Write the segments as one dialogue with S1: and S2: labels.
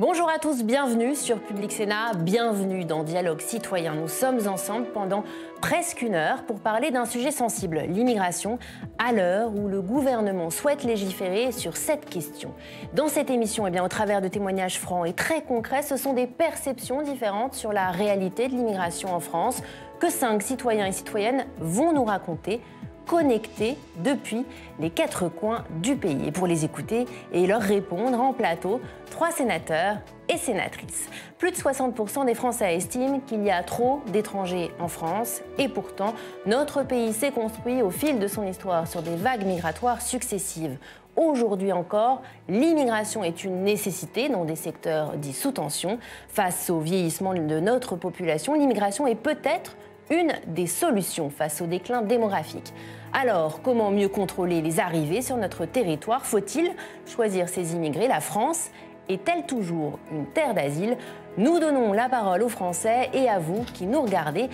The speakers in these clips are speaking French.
S1: Bonjour à tous, bienvenue sur Public Sénat, bienvenue dans Dialogue Citoyen. Nous sommes ensemble pendant presque une heure pour parler d'un sujet sensible, l'immigration, à l'heure où le gouvernement souhaite légiférer sur cette question. Dans cette émission, au travers de témoignages francs et très concrets, ce sont des perceptions différentes sur la réalité de l'immigration en France que 5 citoyens et citoyennes vont nous raconter, connectés depuis les 4 coins du pays. Et pour les écouter et leur répondre en plateau, 3 sénateurs et sénatrices. Plus de 60% des Français estiment qu'il y a trop d'étrangers en France. Et pourtant, notre pays s'est construit au fil de son histoire sur des vagues migratoires successives. Aujourd'hui encore, l'immigration est une nécessité dans des secteurs dits sous tension. Face au vieillissement de notre population, l'immigration est peut-être une des solutions face au déclin démographique. Alors, comment mieux contrôler les arrivées sur notre territoire? Faut-il choisir ses immigrés? La France est-elle toujours une terre d'asile? Nous donnons la parole aux Français et à vous qui nous regardez.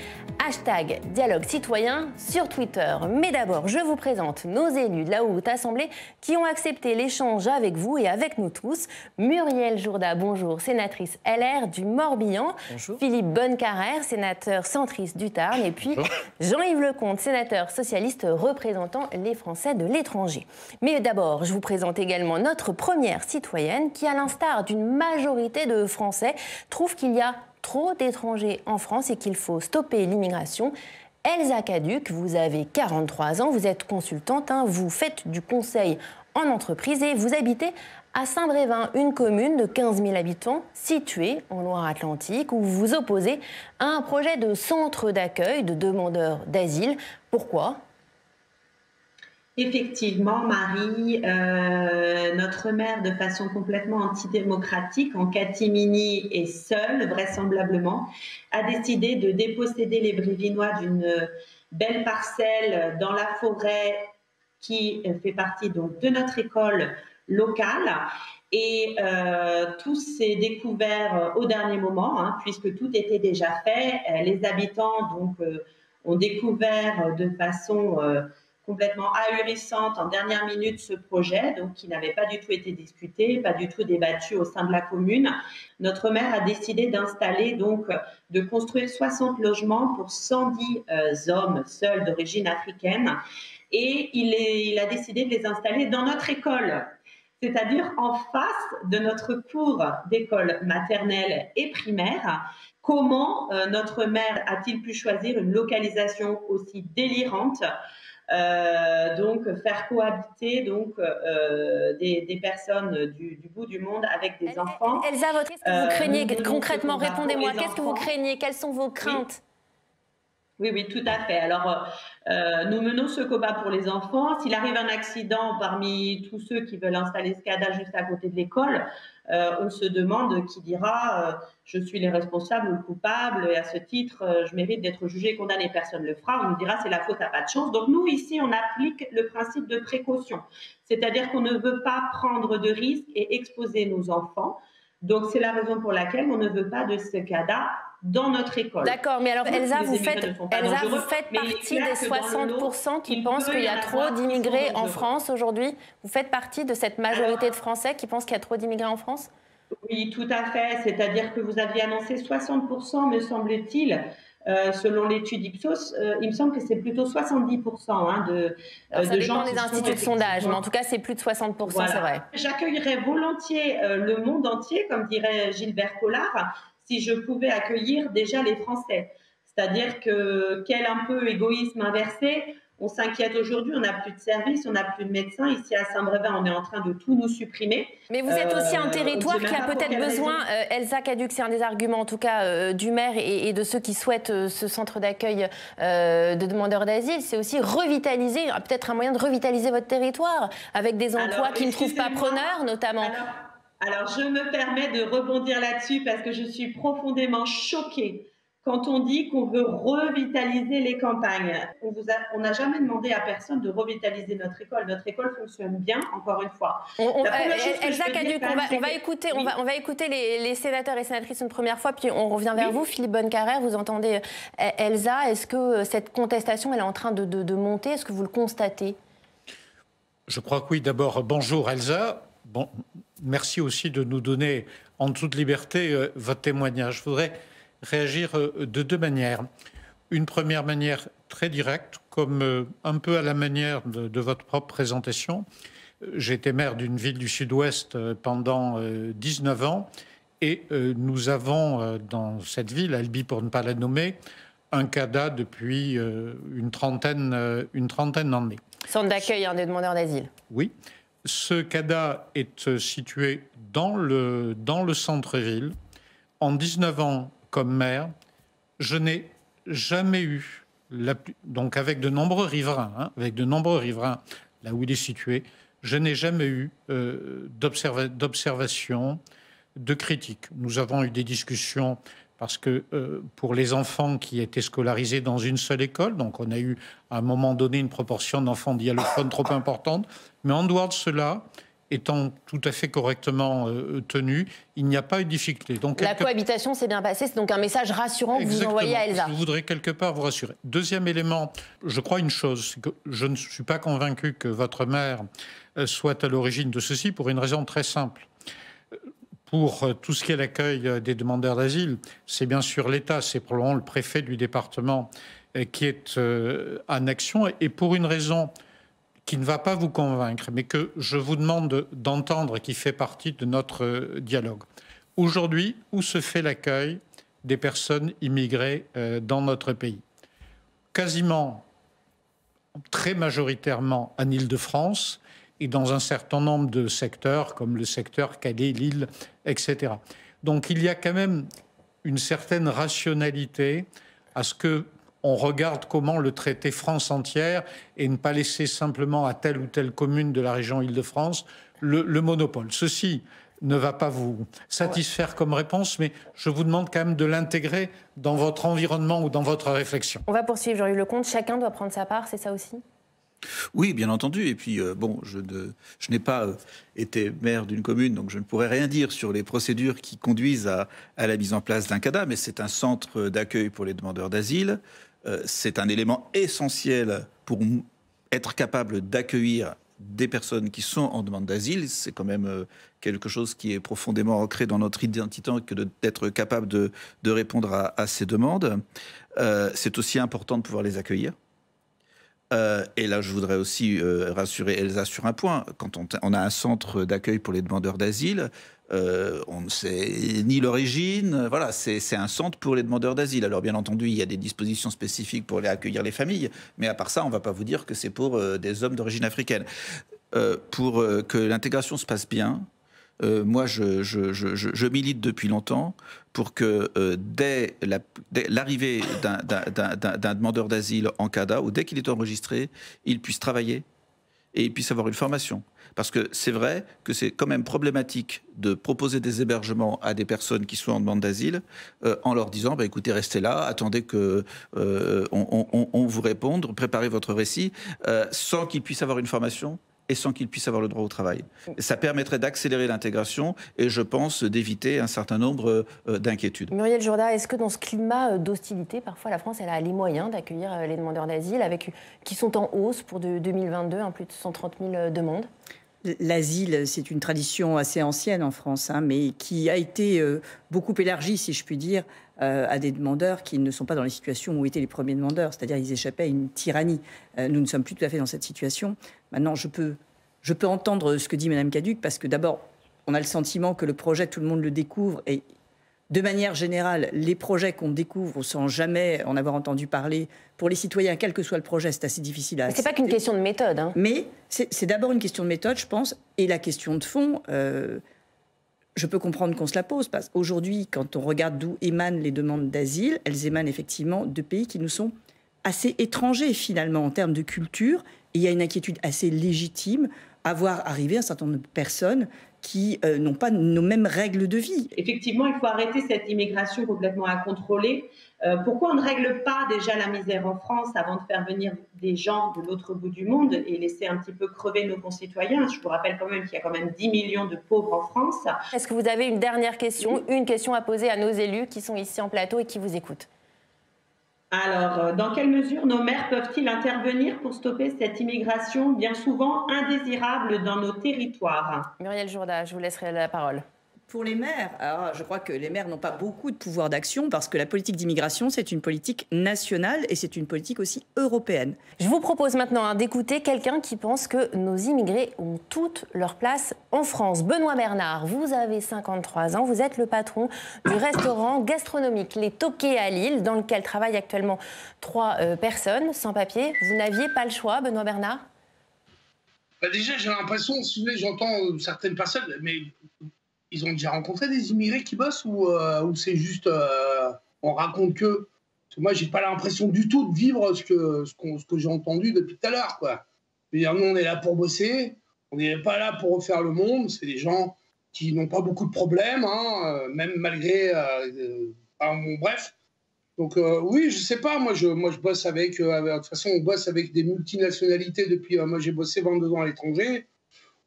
S1: Hashtag Dialogue Citoyen sur Twitter. Mais d'abord, je vous présente nos élus de la Haute Assemblée qui ont accepté l'échange avec vous et avec nous tous. Muriel Jourda, bonjour, sénatrice LR du Morbihan. Bonjour. Philippe Bonnecarrère, sénateur centriste du Tarn. Et puis Jean-Yves Lecomte, sénateur socialiste représentant les Français de l'étranger. Mais d'abord, je vous présente également notre première citoyenne qui, à l'instar d'une majorité de Français, trouve qu'il y a trop d'étrangers en France et qu'il faut stopper l'immigration. Elsa Caduc, vous avez 43 ans, vous êtes consultante, vous faites du conseil en entreprise et vous habitez à Saint-Brévin, une commune de 15 000 habitants située en Loire-Atlantique, où vous vous opposez à un projet de centre d'accueil de demandeurs d'asile. Pourquoi ?
S2: Effectivement, Marie, notre maire, de façon complètement antidémocratique, en catimini et seule, vraisemblablement, a décidé de déposséder les Brévinois d'une belle parcelle dans la forêt qui fait partie donc de notre école locale. Et tout s'est découvert au dernier moment, puisque tout était déjà fait. Les habitants donc ont découvert de façon complètement ahurissante en dernière minute ce projet, donc qui n'avait pas du tout été discuté, pas du tout débattu au sein de la commune. Notre maire a décidé d'installer, donc de construire 60 logements pour 110 hommes seuls d'origine africaine, et il a décidé de les installer dans notre école, c'est-à-dire en face de notre cours d'école maternelle et primaire. Comment notre maire a-t-il pu choisir une localisation aussi délirante? Donc faire cohabiter donc des personnes du bout du monde avec des enfants.
S1: Elsa, qu'est-ce que vous craignez concrètement? Répondez-moi, qu'est-ce que vous craignez? Quelles sont vos craintes?
S2: Oui, tout à fait. Alors, nous menons ce combat pour les enfants. S'il arrive un accident parmi tous ceux qui veulent installer SCADA juste à côté de l'école, on se demande qui dira je suis les responsables ou le coupable et à ce titre, je mérite d'être jugé et condamné. Personne ne le fera. On nous dira c'est la faute à pas de chance. Donc nous, ici, on applique le principe de précaution. C'est-à-dire qu'on ne veut pas prendre de risques et exposer nos enfants. Donc c'est la raison pour laquelle on ne veut pas de SCADA dans notre école.
S1: D'accord, mais alors Elsa, vous faites partie des 60% qui pensent qu'il y a trop d'immigrés en France aujourd'hui. Vous faites partie de cette majorité de Français qui pensent qu'il y a trop d'immigrés en France?
S2: Oui, tout à fait. C'est-à-dire que vous aviez annoncé 60%, me semble-t-il. Selon l'étude Ipsos, il me semble que c'est plutôt 70% de
S1: ça dépend
S2: gens
S1: des instituts de sondage, mais en tout cas, c'est plus de 60%, voilà. C'est vrai.
S2: J'accueillerais volontiers le monde entier, comme dirait Gilbert Collard, si je pouvais accueillir déjà les Français. C'est-à-dire que quel un peu égoïsme inversé, on s'inquiète aujourd'hui, on n'a plus de services, on n'a plus de médecins. Ici à Saint-Brévin, on est en train de tout nous supprimer.
S1: Mais vous êtes aussi un territoire qui a peut-être besoin, Elsa Caduc, c'est un des arguments en tout cas du maire et de ceux qui souhaitent ce centre d'accueil de demandeurs d'asile, c'est aussi revitaliser, peut-être un moyen de revitaliser votre territoire avec des emplois qui ne trouvent pas preneurs notamment.
S2: Alors, je me permets de rebondir là-dessus parce que je suis profondément choquée quand on dit qu'on veut revitaliser les campagnes. On n'a jamais demandé à personne de revitaliser notre école. Notre école fonctionne bien, encore une fois.
S1: Elsa Caduc, on va écouter les sénateurs et sénatrices une première fois, puis on revient vers vous. Philippe Bonnecarrère, vous entendez Elsa. Est-ce que cette contestation elle est en train de monter? Est-ce que vous le constatez?
S3: Je crois que oui. D'abord, bonjour Elsa. merci aussi de nous donner en toute liberté votre témoignage. Je voudrais réagir de deux manières. Une première manière très directe, comme un peu à la manière de votre propre présentation. J'ai été maire d'une ville du Sud-Ouest pendant 19 ans et nous avons dans cette ville, Albi pour ne pas la nommer, un CADA depuis une trentaine d'années.
S1: Centre d'accueil des demandeurs d'asile.
S3: Oui. Ce CADA est situé dans le centre-ville. En 19 ans comme maire, je n'ai jamais eu, donc avec de nombreux riverains, là où il est situé, je n'ai jamais eu d'observation, de critique. Nous avons eu des discussions parce que pour les enfants qui étaient scolarisés dans une seule école, donc on a eu à un moment donné une proportion d'enfants diallophones trop importante, mais en dehors de cela, étant tout à fait correctement tenu, il n'y a pas eu de difficulté. Donc,
S1: la cohabitation s'est bien passée, c'est donc un message rassurant que vous envoyez à Elsa.
S3: Je voudrais quelque part vous rassurer. Deuxième élément, je crois une chose, c'est que je ne suis pas convaincu que votre mère soit à l'origine de ceci pour une raison très simple. Pour tout ce qui est l'accueil des demandeurs d'asile, c'est bien sûr l'État, c'est probablement le préfet du département qui est en action, et pour une raison qui ne va pas vous convaincre, mais que je vous demande d'entendre, qui fait partie de notre dialogue. Aujourd'hui, où se fait l'accueil des personnes immigrées dans notre pays? Quasiment, très majoritairement en Île-de-France et dans un certain nombre de secteurs, comme le secteur Calais, Lille, etc. Donc il y a quand même une certaine rationalité à ce que on regarde comment le traiter France entière et ne pas laisser simplement à telle ou telle commune de la région Île-de-France le monopole. Ceci ne va pas vous satisfaire comme réponse, mais je vous demande quand même de l'intégrer dans votre environnement ou dans votre réflexion.
S1: On va poursuivre, Jean-Yves Lecomte. Chacun doit prendre sa part, c'est ça aussi?
S4: Oui, bien entendu. Et puis, bon, je n'ai pas été maire d'une commune, donc je ne pourrais rien dire sur les procédures qui conduisent à la mise en place d'un CADA, mais c'est un centre d'accueil pour les demandeurs d'asile. C'est un élément essentiel pour être capable d'accueillir des personnes qui sont en demande d'asile. C'est quand même quelque chose qui est profondément ancré dans notre identité que d'être capable de répondre à ces demandes. C'est aussi important de pouvoir les accueillir. Et là, je voudrais aussi rassurer Elsa sur un point. Quand on a un centre d'accueil pour les demandeurs d'asile, on ne sait ni l'origine. Voilà, c'est un centre pour les demandeurs d'asile. Alors, bien entendu, il y a des dispositions spécifiques pour accueillir les familles. Mais à part ça, on ne va pas vous dire que c'est pour des hommes d'origine africaine. Pour que l'intégration se passe bien, moi, je milite depuis longtemps pour que dès l'arrivée d'un demandeur d'asile en CADA, ou dès qu'il est enregistré, il puisse travailler et il puisse avoir une formation. Parce que c'est vrai que c'est quand même problématique de proposer des hébergements à des personnes qui sont en demande d'asile en leur disant bah, écoutez, restez là, attendez qu'on vous réponde, préparez votre récit, sans qu'ils puissent avoir une formation et sans qu'ils puissent avoir le droit au travail. Ça permettrait d'accélérer l'intégration et je pense d'éviter un certain nombre d'inquiétudes.
S1: Muriel Jourda, est-ce que dans ce climat d'hostilité, parfois la France elle a les moyens d'accueillir les demandeurs d'asile qui sont en hausse pour 2022, plus de 130 000 demandes?
S5: L'asile, c'est une tradition assez ancienne en France, mais qui a été beaucoup élargie, si je puis dire, à des demandeurs qui ne sont pas dans les situations où étaient les premiers demandeurs, c'est-à-dire ils échappaient à une tyrannie. Nous ne sommes plus tout à fait dans cette situation. Maintenant, je peux entendre ce que dit Mme Caduc, parce que d'abord, on a le sentiment que le projet, tout le monde le découvre, et de manière générale, les projets qu'on découvre sans jamais en avoir entendu parler, pour les citoyens, quel que soit le projet, c'est assez difficile à accepter.
S1: C'est pas qu'une question de méthode.
S5: Mais c'est d'abord une question de méthode, je pense, et la question de fond, je peux comprendre qu'on se la pose, parce qu'aujourd'hui, quand on regarde d'où émanent les demandes d'asile, elles émanent effectivement de pays qui nous sont assez étrangers, finalement, en termes de culture, et il y a une inquiétude assez légitime à voir arriver un certain nombre de personnes qui n'ont pas nos mêmes règles de vie.
S2: Effectivement, il faut arrêter cette immigration complètement incontrôlée. Pourquoi on ne règle pas déjà la misère en France avant de faire venir des gens de l'autre bout du monde et laisser un petit peu crever nos concitoyens? Je vous rappelle quand même qu'il y a quand même 10 millions de pauvres en France.
S1: Est-ce que vous avez une dernière question, une question à poser à nos élus qui sont ici en plateau et qui vous écoutent?
S2: Alors, dans quelle mesure nos maires peuvent-ils intervenir pour stopper cette immigration bien souvent indésirable dans nos territoires?
S1: Muriel Jourda, je vous laisserai la parole.
S5: Pour les maires, alors je crois que les maires n'ont pas beaucoup de pouvoir d'action parce que la politique d'immigration, c'est une politique nationale et c'est une politique aussi européenne.
S1: Je vous propose maintenant d'écouter quelqu'un qui pense que nos immigrés ont toute leur place en France. Benoît Bernard, vous avez 53 ans, vous êtes le patron du restaurant gastronomique Les Toquets à Lille, dans lequel travaillent actuellement 3 personnes sans papier. Vous n'aviez pas le choix, Benoît Bernard?
S6: Déjà, j'ai l'impression, si vous voulez, j'entends certaines personnes, mais ils ont déjà rencontré des immigrés qui bossent ou c'est juste on raconte que. Parce que moi, j'ai pas l'impression du tout de vivre ce que j'ai entendu depuis tout à l'heure, quoi. Je veux dire, nous, on est là pour bosser, on n'est pas là pour refaire le monde. C'est des gens qui n'ont pas beaucoup de problèmes, hein, même malgré. Bon, bref. Donc oui, je sais pas. Moi, je bosse avec. De toute façon, on bosse avec des multinationalités depuis. Moi, j'ai bossé 22 ans à l'étranger.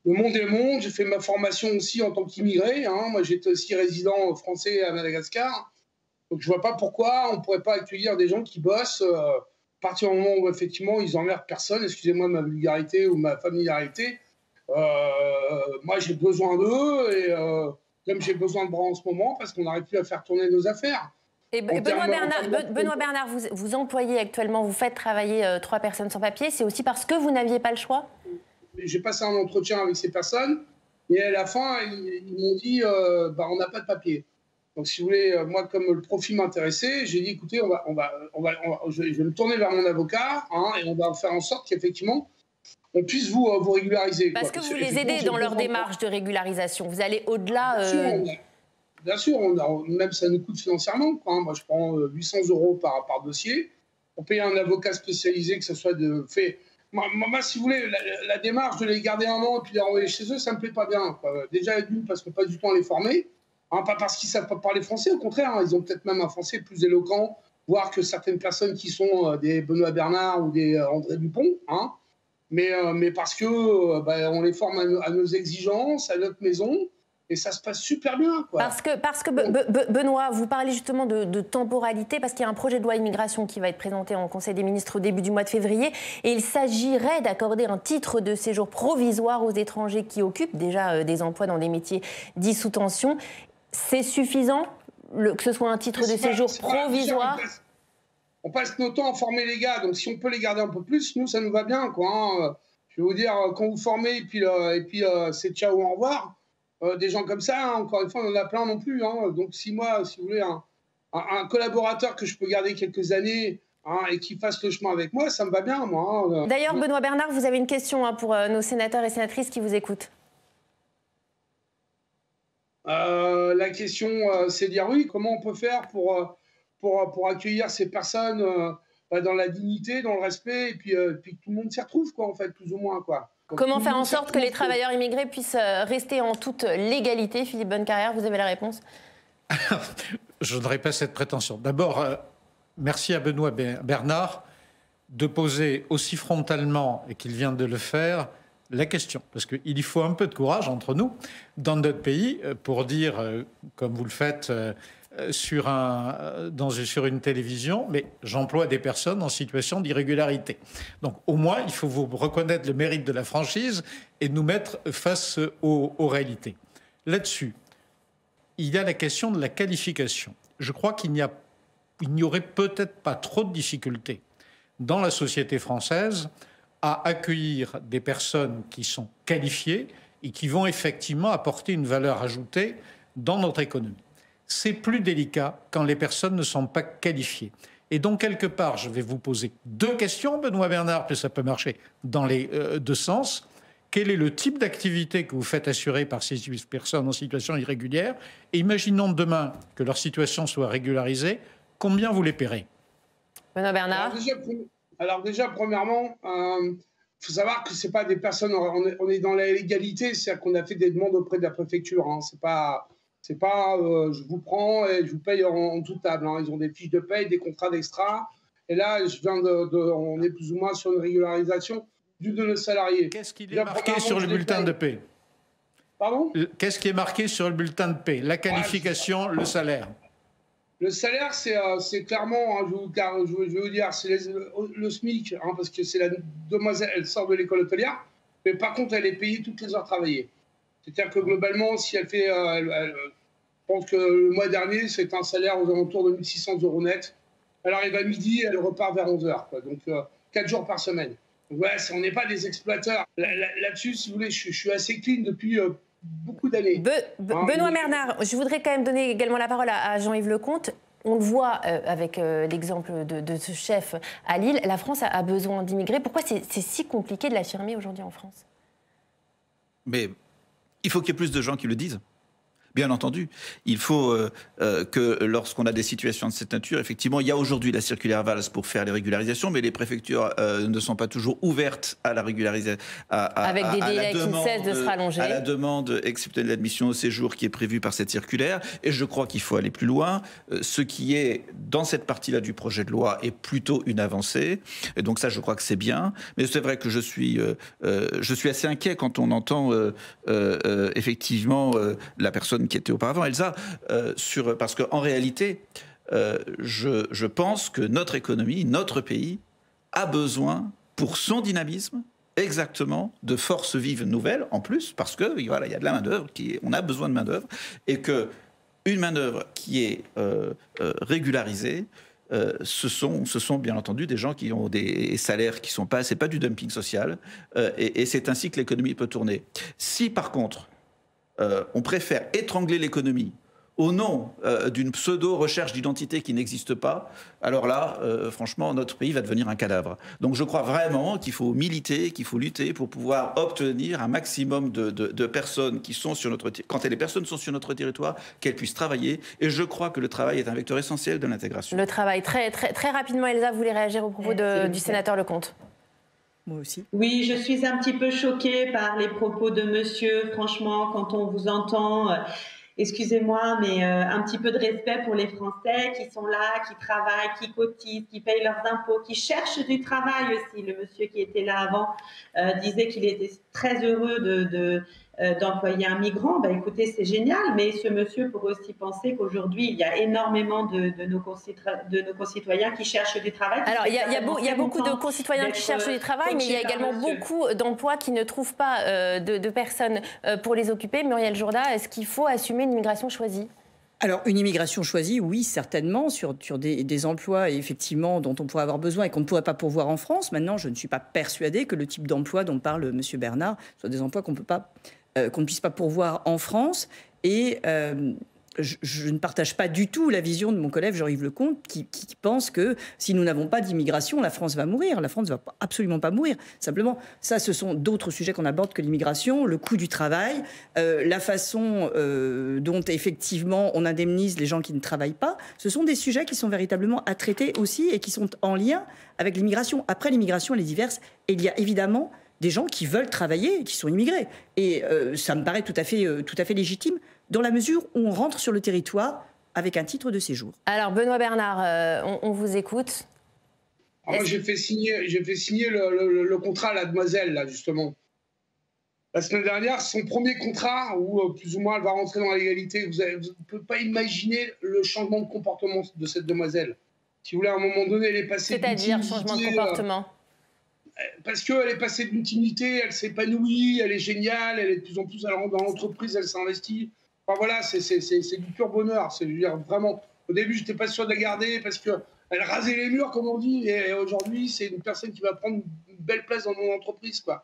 S6: Le monde est le monde. J'ai fait ma formation aussi en tant qu'immigré. Hein. Moi, j'étais aussi résident français à Madagascar. Donc, je vois pas pourquoi on pourrait pas accueillir des gens qui bossent à partir du moment où, effectivement, ils emmerdent personne. Excusez-moi ma vulgarité ou ma familiarité. Moi, j'ai besoin d'eux et comme j'ai besoin de bras en ce moment parce qu'on n'arrive plus à faire tourner nos affaires.
S1: Et Benoît Bernard, vous employez actuellement, vous faites travailler 3 personnes sans papier. C'est aussi parce que vous n'aviez pas le choix?
S6: J'ai passé un entretien avec ces personnes et à la fin, ils m'ont dit on n'a pas de papier. Donc, si vous voulez, moi, comme le profil m'intéressait, j'ai dit écoutez, je vais me tourner vers mon avocat hein, et on va faire en sorte qu'effectivement, on puisse vous régulariser.
S1: Parce que vous les aidez dans leur démarche de régularisation. Vous allez au-delà.
S6: Bien sûr, même ça nous coûte financièrement. Quoi, hein. Moi, je prends 800 € par dossier pour payer un avocat spécialisé, que ce soit fait. Moi, si vous voulez, la démarche de les garder un an et puis de les renvoyer chez eux, ça ne me plaît pas bien. Quoi. Déjà, d'une, parce qu'on n'a pas du temps à les former. Hein, pas parce qu'ils ne savent pas parler français, au contraire, hein, ils ont peut-être même un français plus éloquent, voire que certaines personnes qui sont des Benoît Bernard ou des André Dupont. Hein, mais parce qu'on on les forme à nos exigences, à notre maison. Et ça se passe super bien. Quoi.
S1: Parce que Benoît, vous parlez justement de temporalité, parce qu'il y a un projet de loi immigration qui va être présenté en Conseil des ministres au début du mois de février. Et il s'agirait d'accorder un titre de séjour provisoire aux étrangers qui occupent déjà des emplois dans des métiers dits sous tension. C'est suffisant que ce soit un titre de séjour provisoire?
S6: On passe nos temps à former les gars, donc si on peut les garder un peu plus, nous, ça nous va bien. Quoi, hein. Je vais vous dire, quand vous formez, et puis c'est ciao, au revoir. Des gens comme ça, hein, encore une fois, on en a plein non plus. Hein. Donc, si moi, si vous voulez, un collaborateur que je peux garder quelques années hein, et qui fasse le chemin avec moi, ça me va bien, moi. Hein.
S1: D'ailleurs, Benoît Bernard, vous avez une question hein, pour nos sénateurs et sénatrices qui vous écoutent.
S6: La question, c'est de dire oui, comment on peut faire pour accueillir ces personnes dans la dignité, dans le respect, et puis que tout le monde s'y retrouve, quoi, en fait, plus ou moins, quoi.
S1: Comment faire en sorte que les travailleurs immigrés puissent rester en toute légalité? Philippe Bonnecarrère, vous avez la réponse?
S3: Je n'aurais pas cette prétention. D'abord, merci à Benoît Bernard de poser aussi frontalement, et qu'il vient de le faire, la question. Parce qu'il faut un peu de courage entre nous, dans notre pays, pour dire, comme vous le faites sur une télévision, mais j'emploie des personnes en situation d'irrégularité. Donc au moins, il faut vous reconnaître le mérite de la franchise et nous mettre face aux réalités. Là-dessus, il y a la question de la qualification. Je crois qu'il n'y aurait peut-être pas trop de difficultés dans la société française à accueillir des personnes qui sont qualifiées et qui vont effectivement apporter une valeur ajoutée dans notre économie. C'est plus délicat quand les personnes ne sont pas qualifiées. Et donc, quelque part, je vais vous poser 2 questions, Benoît Bernard, puis ça peut marcher dans les 2 sens. Quel est le type d'activité que vous faites assurer par ces personnes en situation irrégulière? Et imaginons demain que leur situation soit régularisée, combien vous les paierez?
S1: Benoît Bernard.
S6: Alors déjà, premièrement, faut savoir que c'est pas des personnes... On est dans la légalité, c'est-à-dire qu'on a fait des demandes auprès de la préfecture. Hein, c'est pas je vous prends et je vous paye en toute table. Hein. Ils ont des fiches de paye, des contrats d'extra. Et là, on est plus ou moins sur une régularisation d'une de nos salariés.
S3: Qu'est-ce qui est marqué sur le bulletin de paie?
S6: Pardon?
S3: Qu'est-ce qui est marqué sur le bulletin de paie? La qualification, le salaire.
S6: Le salaire, c'est clairement, hein, je vais vous dire, c'est le SMIC, hein, parce que c'est la demoiselle, elle sort de l'école hôtelière, mais par contre, elle est payée toutes les heures travaillées. C'est-à-dire que globalement, si elle fait, je pense que le mois dernier, c'est un salaire aux alentours de 1 600 € net. Elle arrive à midi, elle repart vers 11 h, quoi. Donc 4 jours par semaine. Donc, ouais, on n'est pas des exploiteurs. Là-dessus, si vous voulez, je suis assez clean depuis beaucoup d'années.
S1: Benoît Bernard, je voudrais quand même donner également la parole à Jean-Yves Lecomte. On le voit avec l'exemple de ce chef à Lille, la France a besoin d'immigrés. Pourquoi c'est si compliqué de l'affirmer aujourd'hui en France?
S4: Mais il faut qu'il y ait plus de gens qui le disent. Bien entendu, il faut que lorsqu'on a des situations de cette nature, effectivement, il y a aujourd'hui la circulaire Valls pour faire les régularisations, mais les préfectures ne sont pas toujours ouvertes à la régularisation.
S1: Avec des délais qui ne cessent de se rallonger.
S4: À la demande exceptionnelle d'admission au séjour qui est prévue par cette circulaire. Et je crois qu'il faut aller plus loin. Ce qui est dans cette partie-là du projet de loi est plutôt une avancée. Et donc ça, je crois que c'est bien. Mais c'est vrai que je suis assez inquiet quand on entend effectivement la personne qui était auparavant, Elsa, parce qu'en réalité, je pense que notre économie, notre pays, a besoin, pour son dynamisme, exactement de forces vives nouvelles, en plus, parce que voilà, il y a de la main-d'œuvre, on a besoin de main-d'œuvre, et qu'une main-d'œuvre qui est régularisée, ce sont bien entendu des gens qui ont des salaires qui sont pas, c'est pas du dumping social, et c'est ainsi que l'économie peut tourner. Si par contre, on préfère étrangler l'économie au nom d'une pseudo-recherche d'identité qui n'existe pas, alors là, franchement, notre pays va devenir un cadavre. Donc je crois vraiment qu'il faut militer, qu'il faut lutter pour pouvoir obtenir un maximum de personnes qui sont sur notre territoire. Quand les personnes sont sur notre territoire, qu'elles puissent travailler. Et je crois que le travail est un vecteur essentiel de l'intégration.
S1: Le travail, très rapidement, Elsa, vous voulez réagir au propos du sénateur Lecomte?
S5: Moi aussi.
S2: Oui, je suis un petit peu choquée par les propos de monsieur. Franchement, quand on vous entend, excusez-moi, mais un petit peu de respect pour les Français qui sont là, qui travaillent, qui cotisent, qui payent leurs impôts, qui cherchent du travail aussi. Le monsieur qui était là avant disait qu'il était très heureux d'employer un migrant. Ben, écoutez, c'est génial, mais ce monsieur pourrait aussi penser qu'aujourd'hui, il y a énormément de nos concitoyens qui cherchent du travail.
S1: Alors, il y a beaucoup de concitoyens qui cherchent du travail, mais il y a également beaucoup d'emplois qui ne trouvent pas de personnes pour les occuper. Muriel Jourda, est-ce qu'il faut assumer une immigration choisie ?
S5: Alors, une immigration choisie, oui, certainement, sur des emplois, effectivement, dont on pourrait avoir besoin et qu'on ne pourrait pas pourvoir en France. Maintenant, je ne suis pas persuadée que le type d'emploi dont parle M. Bernard soit des emplois qu'on ne puisse pas pourvoir en France. Et je ne partage pas du tout la vision de mon collègue Jean-Yves Lecomte qui pense que si nous n'avons pas d'immigration, la France va mourir. La France ne va absolument pas mourir. Simplement, ça, ce sont d'autres sujets qu'on aborde que l'immigration, le coût du travail, la façon dont, effectivement, on indemnise les gens qui ne travaillent pas. Ce sont des sujets qui sont véritablement à traiter aussi et qui sont en lien avec l'immigration. Après, l'immigration, elle est diverse. Et il y a évidemment des gens qui veulent travailler et qui sont immigrés. Et ça me paraît tout à fait légitime, dans la mesure où on rentre sur le territoire avec un titre de séjour.
S1: Alors, Benoît Bernard, on vous écoute.
S6: Alors moi, j'ai fait signer le contrat à la demoiselle, là, justement. La semaine dernière, son premier contrat, où plus ou moins elle va rentrer dans la légalité. Vous ne pouvez pas imaginer le changement de comportement de cette demoiselle. Si vous voulez, à un moment donné, elle est passée...
S1: C'est-à-dire changement de comportement
S6: parce qu'elle est passée d'une timidité, elle s'épanouit, elle est géniale, elle est de plus en plus, elle rentre dans l'entreprise, elle s'investit. Enfin voilà, c'est du pur bonheur. Je veux dire, vraiment, au début, je n'étais pas sûr de la garder parce qu'elle rasait les murs, comme on dit, et aujourd'hui, c'est une personne qui va prendre une belle place dans mon entreprise, quoi.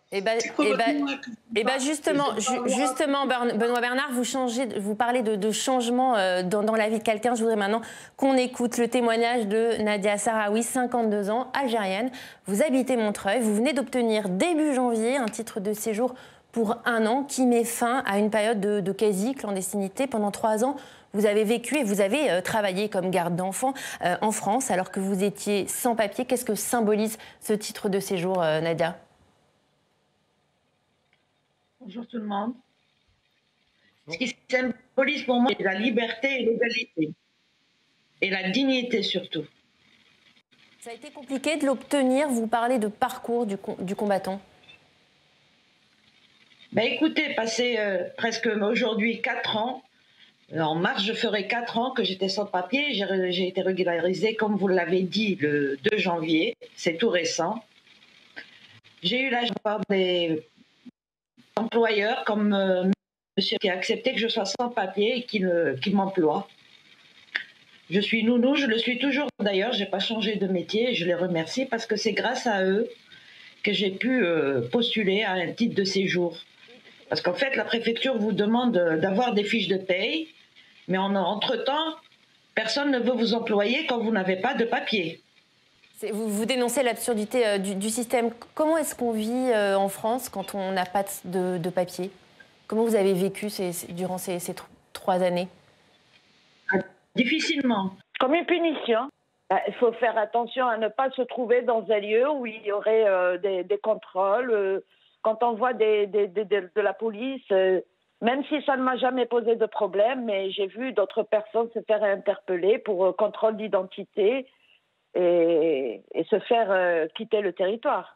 S1: Justement, Benoît Bernard, vous parlez de changement dans la vie de quelqu'un. Je voudrais maintenant qu'on écoute le témoignage de Nadia Sarawi, 52 ans, algérienne. Vous habitez Montreuil, vous venez d'obtenir début janvier un titre de séjour pour 1 an qui met fin à une période de quasi-clandestinité. Pendant 3 ans, vous avez vécu et vous avez travaillé comme garde d'enfants en France alors que vous étiez sans papier. Qu'est-ce que symbolise ce titre de séjour, Nadia ?
S7: Bonjour tout le monde. Ce qui symbolise pour moi, c'est la liberté et l'égalité. Et la dignité surtout.
S1: Ça a été compliqué de l'obtenir. Vous parlez de parcours du combattant.
S7: Ben écoutez, passé presque aujourd'hui 4 ans, En mars, je ferai 4 ans que j'étais sans papier. J'ai été régularisée, comme vous l'avez dit, le 2 janvier. C'est tout récent. J'ai eu la chance d'avoir des employeurs comme monsieur qui a accepté que je sois sans papier et qui m'emploie. Je suis nounou, je le suis toujours d'ailleurs. Je n'ai pas changé de métier et je les remercie parce que c'est grâce à eux que j'ai pu postuler à un titre de séjour. Parce qu'en fait, la préfecture vous demande d'avoir des fiches de paye, mais entre-temps, personne ne veut vous employer quand vous n'avez pas de papier.
S1: Vous dénoncez l'absurdité du système. Comment est-ce qu'on vit en France quand on n'a pas de papier? Comment vous avez vécu durant ces 3 années?
S7: Difficilement.
S8: Comme une punition. Il faut faire attention à ne pas se trouver dans un lieu où il y aurait des contrôles. Quand on voit de la police, même si ça ne m'a jamais posé de problème, mais j'ai vu d'autres personnes se faire interpeller pour contrôle d'identité et se faire quitter le territoire.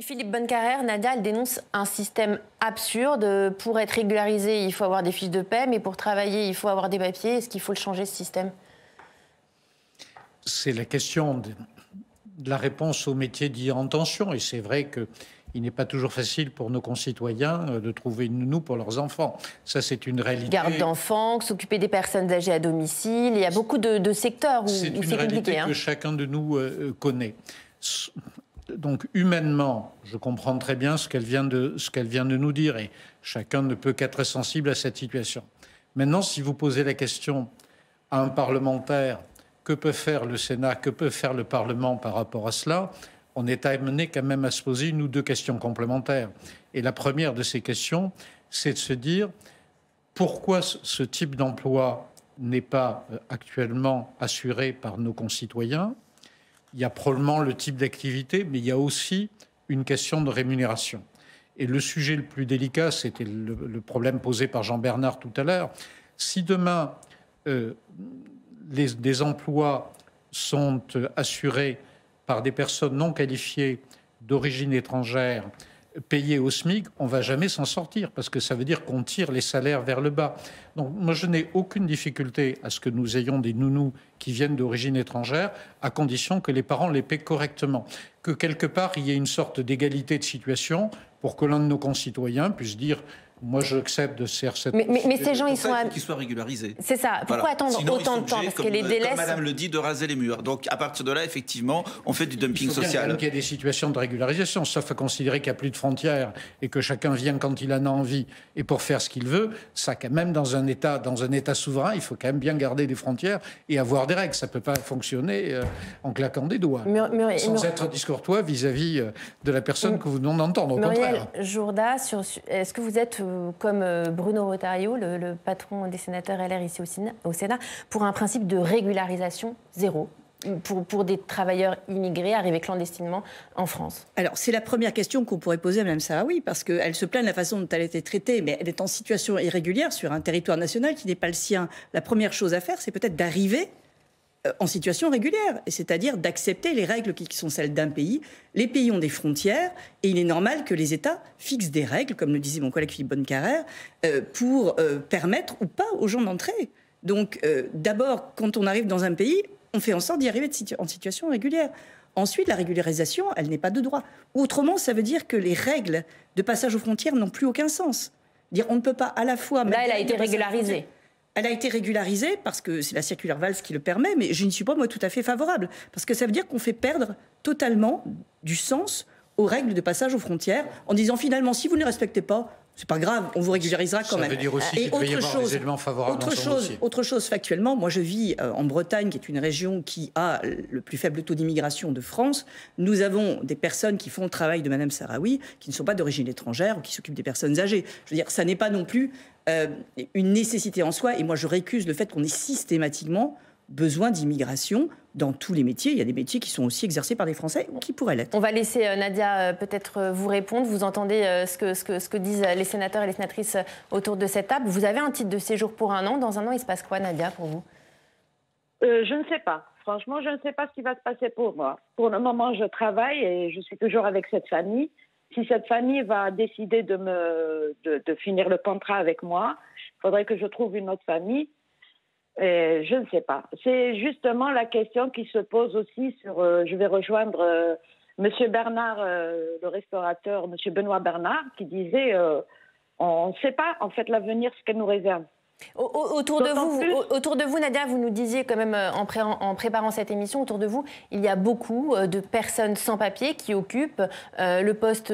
S1: Philippe Bonnecarrère, Nadia, elle dénonce un système absurde. Pour être régularisé, il faut avoir des fiches de paie, mais pour travailler, il faut avoir des papiers. Est-ce qu'il faut le changer, ce système?
S3: C'est la question de la réponse au métier dit en tension. Et c'est vrai qu'il n'est pas toujours facile pour nos concitoyens de trouver une nounou pour leurs enfants. Ça, c'est une réalité.
S1: Garde d'enfants, s'occuper des personnes âgées à domicile. Il y a beaucoup de secteurs où c'est compliqué.
S3: C'est une réalité que chacun de nous connaît. Donc, humainement, je comprends très bien ce qu'elle vient de nous dire. Et chacun ne peut qu'être sensible à cette situation. Maintenant, si vous posez la question à un parlementaire, que peut faire le Sénat, que peut faire le Parlement par rapport à cela, on est amené quand même à se poser une ou deux questions complémentaires. Et la première de ces questions, c'est de se dire pourquoi ce type d'emploi n'est pas actuellement assuré par nos concitoyens. Il y a probablement le type d'activité, mais il y a aussi une question de rémunération. Et le sujet le plus délicat, c'était le problème posé par Jean-Bernard tout à l'heure. Si demain, des emplois sont assurés par des personnes non qualifiées d'origine étrangère, payées au SMIC, on ne va jamais s'en sortir, parce que ça veut dire qu'on tire les salaires vers le bas. Donc moi, je n'ai aucune difficulté à ce que nous ayons des nounous qui viennent d'origine étrangère, à condition que les parents les paient correctement. Que quelque part, il y ait une sorte d'égalité de situation pour que l'un de nos concitoyens puisse dire « moi, j'accepte de faire cette... »
S1: Mais ces gens, ils sont...
S4: qu'ils soient régularisés.
S1: C'est ça. Pourquoi attendre autant de temps? Parce que les délais...
S4: Comme Madame le dit, de raser les murs. Donc, à partir de là, effectivement, on fait du dumping social.
S3: Il y a des situations de régularisation, sauf à considérer qu'il n'y a plus de frontières et que chacun vient quand il en a envie et pour faire ce qu'il veut. Ça, quand même, dans un État souverain, il faut quand même bien garder des frontières et avoir des règles. Ça ne peut pas fonctionner en claquant des doigts. Sans être discourtois vis-à-vis de la personne que vous venez d'entendre. Au contraire.
S1: Jourda, est-ce que vous êtes comme Bruno Retailleau, le patron des sénateurs LR ici au Sénat, pour un principe de régularisation zéro pour des travailleurs immigrés arrivés clandestinement en France?
S5: Alors, c'est la première question qu'on pourrait poser à Mme Saharoui, parce qu'elle se plaint de la façon dont elle a été traitée, mais elle est en situation irrégulière sur un territoire national qui n'est pas le sien. La première chose à faire, c'est peut-être d'arriver en situation régulière, c'est-à-dire d'accepter les règles qui sont celles d'un pays. Les pays ont des frontières et il est normal que les États fixent des règles, comme le disait mon collègue Philippe Bonnecarrère, pour permettre ou pas aux gens d'entrer. Donc d'abord, quand on arrive dans un pays, on fait en sorte d'y arriver en situation régulière. Ensuite, la régularisation, elle n'est pas de droit. Autrement, ça veut dire que les règles de passage aux frontières n'ont plus aucun sens. Dire on ne peut pas à la fois...
S1: Là, elle a été régularisée.
S5: Elle a été régularisée parce que c'est la circulaire Valls qui le permet, mais je n'y suis pas, moi, tout à fait favorable. Parce que ça veut dire qu'on fait perdre totalement du sens aux règles de passage aux frontières en disant finalement, si vous ne les respectez pas, c'est pas grave, on vous régularisera quand même.
S3: Ça veut dire aussi qu'il doit y avoir des éléments favorables dans son dossier.
S5: Autre chose, factuellement, moi je vis en Bretagne, qui est une région qui a le plus faible taux d'immigration de France. Nous avons des personnes qui font le travail de Mme Saharoui, qui ne sont pas d'origine étrangère, ou qui s'occupent des personnes âgées. Je veux dire, ça n'est pas non plus une nécessité en soi. Et moi je récuse le fait qu'on ait systématiquement besoin d'immigration dans tous les métiers. Il y a des métiers qui sont aussi exercés par des Français ou qui pourraient l'être.
S1: On va laisser Nadia peut-être vous répondre. Vous entendez ce que disent les sénateurs et les sénatrices autour de cette table. Vous avez un titre de séjour pour 1 an. Dans 1 an, il se passe quoi, Nadia, pour vous?
S8: Je ne sais pas. Franchement, je ne sais pas ce qui va se passer pour moi. Pour le moment, je travaille et je suis toujours avec cette famille. Si cette famille va décider de finir le contrat avec moi, faudrait que je trouve une autre famille. Et je ne sais pas. C'est justement la question qui se pose aussi sur... je vais rejoindre Monsieur Bernard, le restaurateur, Monsieur Benoît Bernard, qui disait on ne sait pas, en fait, l'avenir, ce qu'elle nous réserve.
S1: Autour de vous, Nadia, vous nous disiez quand même en préparant cette émission, autour de vous, il y a beaucoup de personnes sans papier qui occupent le poste,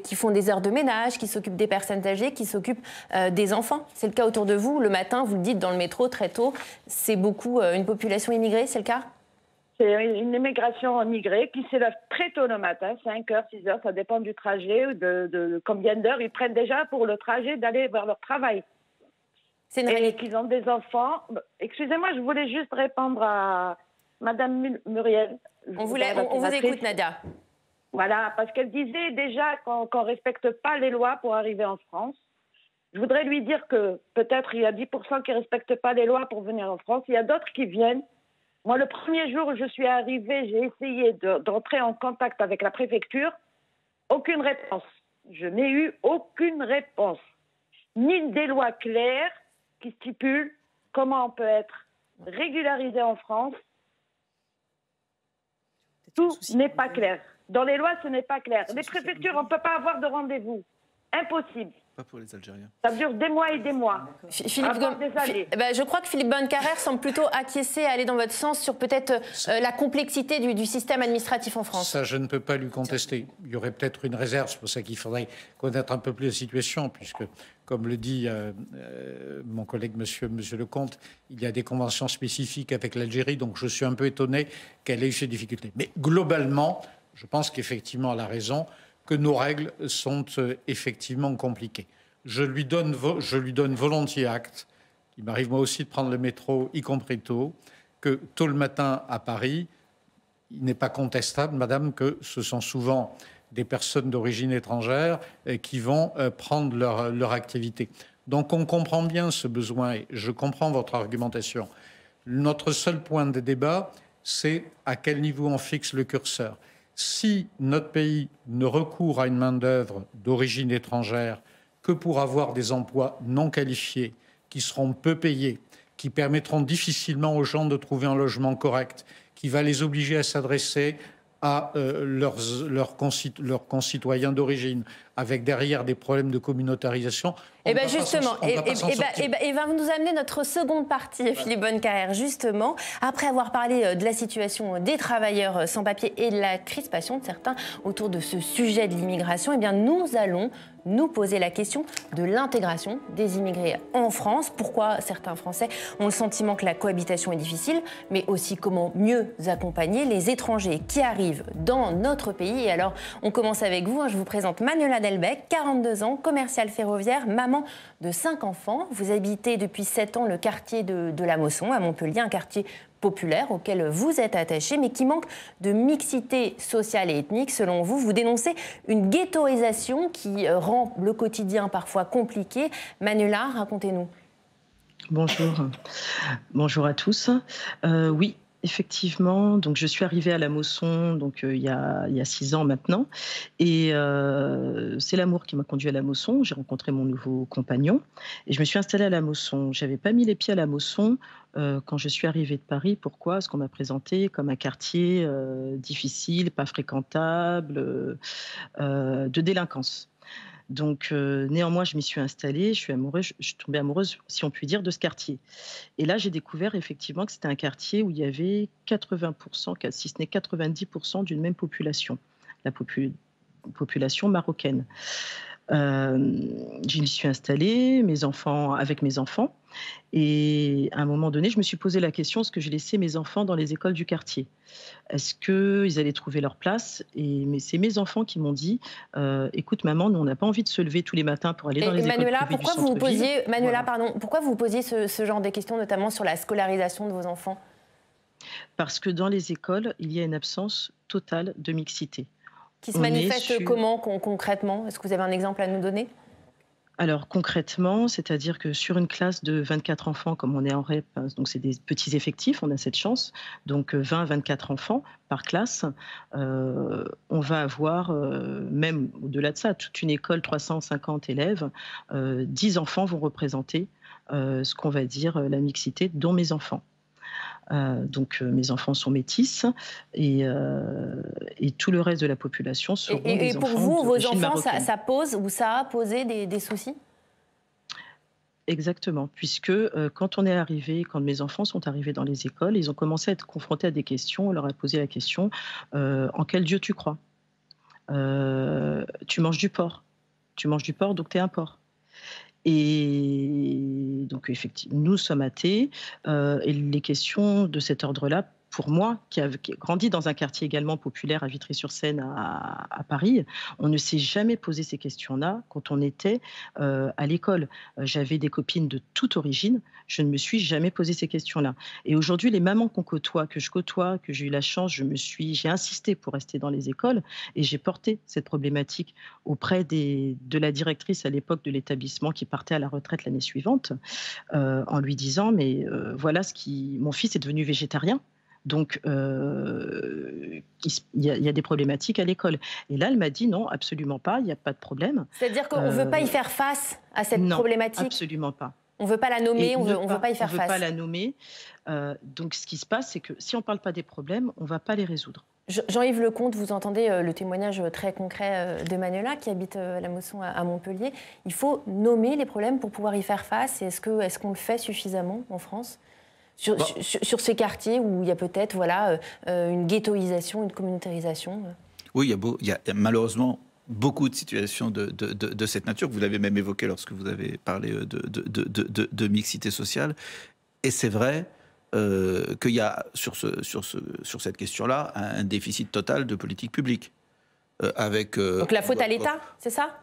S1: qui font des heures de ménage, qui s'occupent des personnes âgées, qui s'occupent des enfants. C'est le cas autour de vous. Le matin, vous le dites dans le métro très tôt, c'est beaucoup une population immigrée, c'est le cas ?
S8: C'est une immigration immigrée qui s'élève très tôt le matin, 5 heures, 6 heures, ça dépend du trajet, de combien d'heures ils prennent déjà pour le trajet d'aller vers leur travail. C'est une réalité. Et qu'ils ont des enfants. Excusez-moi, je voulais juste répondre à Madame Muriel.
S1: On vous écoute, Nadia.
S8: Voilà, parce qu'elle disait déjà qu'on ne respecte pas les lois pour arriver en France. Je voudrais lui dire que peut-être il y a 10% qui ne respectent pas les lois pour venir en France. Il y a d'autres qui viennent. Moi, le premier jour où je suis arrivée, j'ai essayé d'entrer en contact avec la préfecture. Aucune réponse. Je n'ai eu aucune réponse. Ni des lois claires qui stipulent comment on peut être régularisé en France. Tout n'est pas clair. Dans les lois, ce n'est pas clair. Les préfectures, on ne peut pas avoir de rendez-vous. Impossible.
S4: Pas pour les Algériens.
S8: Ça dure des mois et des mois.
S1: Je crois que Philippe Bonnecarrère semble plutôt acquiescer à aller dans votre sens sur peut-être la complexité du système administratif en France.
S3: Ça, je ne peux pas lui contester. Il y aurait peut-être une réserve. C'est pour ça qu'il faudrait connaître un peu plus la situation, puisque, comme le dit mon collègue monsieur Lecomte, il y a des conventions spécifiques avec l'Algérie, donc je suis un peu étonné qu'elle ait eu ces difficultés. Mais globalement, je pense qu'effectivement, elle a raison, que nos règles sont effectivement compliquées. Je lui donne volontiers acte, il m'arrive moi aussi de prendre le métro, y compris tôt, que tôt le matin à Paris, il n'est pas contestable, madame, que ce sont souvent des personnes d'origine étrangère qui vont prendre leur activité. Donc on comprend bien ce besoin et je comprends votre argumentation. Notre seul point de débat, c'est à quel niveau on fixe le curseur. Si notre pays ne recourt à une main-d'œuvre d'origine étrangère que pour avoir des emplois non qualifiés, qui seront peu payés, qui permettront difficilement aux gens de trouver un logement correct, qui va les obliger à s'adresser à leurs concitoyens d'origine, avec derrière des problèmes de communautarisation.
S1: Et bien justement, et va nous amener notre seconde partie, Philippe Bonnecarrère, justement, après avoir parlé de la situation des travailleurs sans papier et de la crispation de certains autour de ce sujet de l'immigration, et bien nous allons nous poser la question de l'intégration des immigrés en France. Pourquoi certains Français ont le sentiment que la cohabitation est difficile, mais aussi comment mieux accompagner les étrangers qui arrivent dans notre pays. Et alors, on commence avec vous. Je vous présente Manuela Delbecq, 42 ans, commerciale ferroviaire, maman de 5 enfants. Vous habitez depuis 7 ans le quartier de la Mosson, à Montpellier, un quartier populaire auquel vous êtes attaché, mais qui manque de mixité sociale et ethnique. Selon vous, vous dénoncez une ghettoisation qui rend le quotidien parfois compliqué. Manuela, racontez-nous.
S9: Bonjour. Bonjour à tous. Oui. Effectivement, donc je suis arrivée à la Mosson donc, il y a 6 ans maintenant et c'est l'amour qui m'a conduit à la Mosson. J'ai rencontré mon nouveau compagnon et je me suis installée à la Mosson. Je n'avais pas mis les pieds à la Mosson quand je suis arrivée de Paris. Pourquoi ? Parce qu'on m'a présenté comme un quartier difficile, pas fréquentable, de délinquance. Donc, néanmoins, je m'y suis installée, je suis tombée amoureuse, si on peut dire, de ce quartier. Et là, j'ai découvert effectivement que c'était un quartier où il y avait 80%, si ce n'est 90% d'une même population, la population marocaine. Je m'y suis installée, avec mes enfants, et à un moment donné, je me suis posé la question, est-ce que j'ai laissé mes enfants dans les écoles du quartier ? Est-ce qu'ils allaient trouver leur place ? Mais c'est mes enfants qui m'ont dit, écoute maman, nous on n'a pas envie de se lever tous les matins pour aller dans les écoles privées du centre-ville.
S1: Pourquoi vous posiez ce genre de questions, notamment sur la scolarisation de vos enfants ?
S9: Parce que dans les écoles, il y a une absence totale de mixité.
S1: Qui se manifeste comment concrètement ? Est-ce que vous avez un exemple à nous donner ?
S9: Alors concrètement, c'est-à-dire que sur une classe de 24 enfants, comme on est en REP, donc c'est des petits effectifs, on a cette chance, donc 20-24 enfants par classe, on va avoir, même au-delà de ça, toute une école, 350 élèves, 10 enfants vont représenter ce qu'on va dire la mixité, dont mes enfants. Donc mes enfants sont métis et tout le reste de la population seront des enfants.
S1: Et pour vous, vos
S9: d'origine
S1: enfants,
S9: marocaine.
S1: ça pose ou ça a posé des soucis?
S9: Exactement, puisque quand mes enfants sont arrivés dans les écoles, ils ont commencé à être confrontés à des questions. On leur a posé la question en quel Dieu tu crois? Tu manges du porc. Tu manges du porc, donc tu es un porc. Et donc, effectivement, nous sommes athées et les questions de cet ordre-là, pour moi, qui a grandi dans un quartier également populaire à Vitry-sur-Seine, à Paris, on ne s'est jamais posé ces questions-là quand on était à l'école. J'avais des copines de toute origine, je ne me suis jamais posé ces questions-là. Et aujourd'hui, les mamans qu'on côtoie, que j'ai eu la chance, j'ai insisté pour rester dans les écoles et j'ai porté cette problématique auprès de la directrice à l'époque de l'établissement qui partait à la retraite l'année suivante, en lui disant mais voilà mon fils est devenu végétarien. Donc, il y a des problématiques à l'école. Et là, elle m'a dit non, absolument pas, il n'y a pas de problème.
S1: C'est-à-dire qu'on ne veut pas y faire face à cette problématique?
S9: Absolument pas.
S1: On ne veut pas la nommer, on ne veut pas y faire face.
S9: On ne veut pas la nommer. Donc, ce qui se passe, c'est que si on ne parle pas des problèmes, on ne va pas les résoudre.
S1: Jean-Yves Lecomte, vous entendez le témoignage très concret de Manuela qui habite à la Mosson à Montpellier. Il faut nommer les problèmes pour pouvoir y faire face. Est-ce qu'on le fait suffisamment en France ? Sur ces quartiers où il y a peut-être une ghettoisation, une communautarisation.
S4: Oui, il y a malheureusement beaucoup de situations de cette nature. Vous l'avez même évoqué lorsque vous avez parlé de mixité sociale. Et c'est vrai qu'il y a sur cette question-là un déficit total de politique publique.
S1: Donc la faute à l'État, c'est ça ?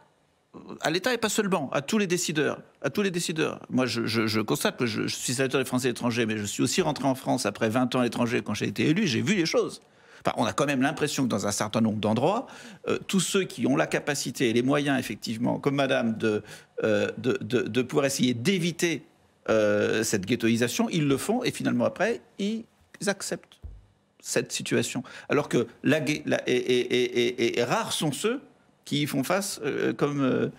S4: À l'État et pas seulement, à tous les décideurs. Moi, je constate que je suis sénateur des Français à l'étranger, mais je suis aussi rentré en France après 20 ans à l'étranger quand j'ai été élu, j'ai vu les choses. Enfin, on a quand même l'impression que dans un certain nombre d'endroits, tous ceux qui ont la capacité et les moyens, effectivement, comme madame, de pouvoir essayer d'éviter cette ghettoisation, ils le font et finalement après, ils acceptent cette situation. Alors que rares sont ceux qui y font face comme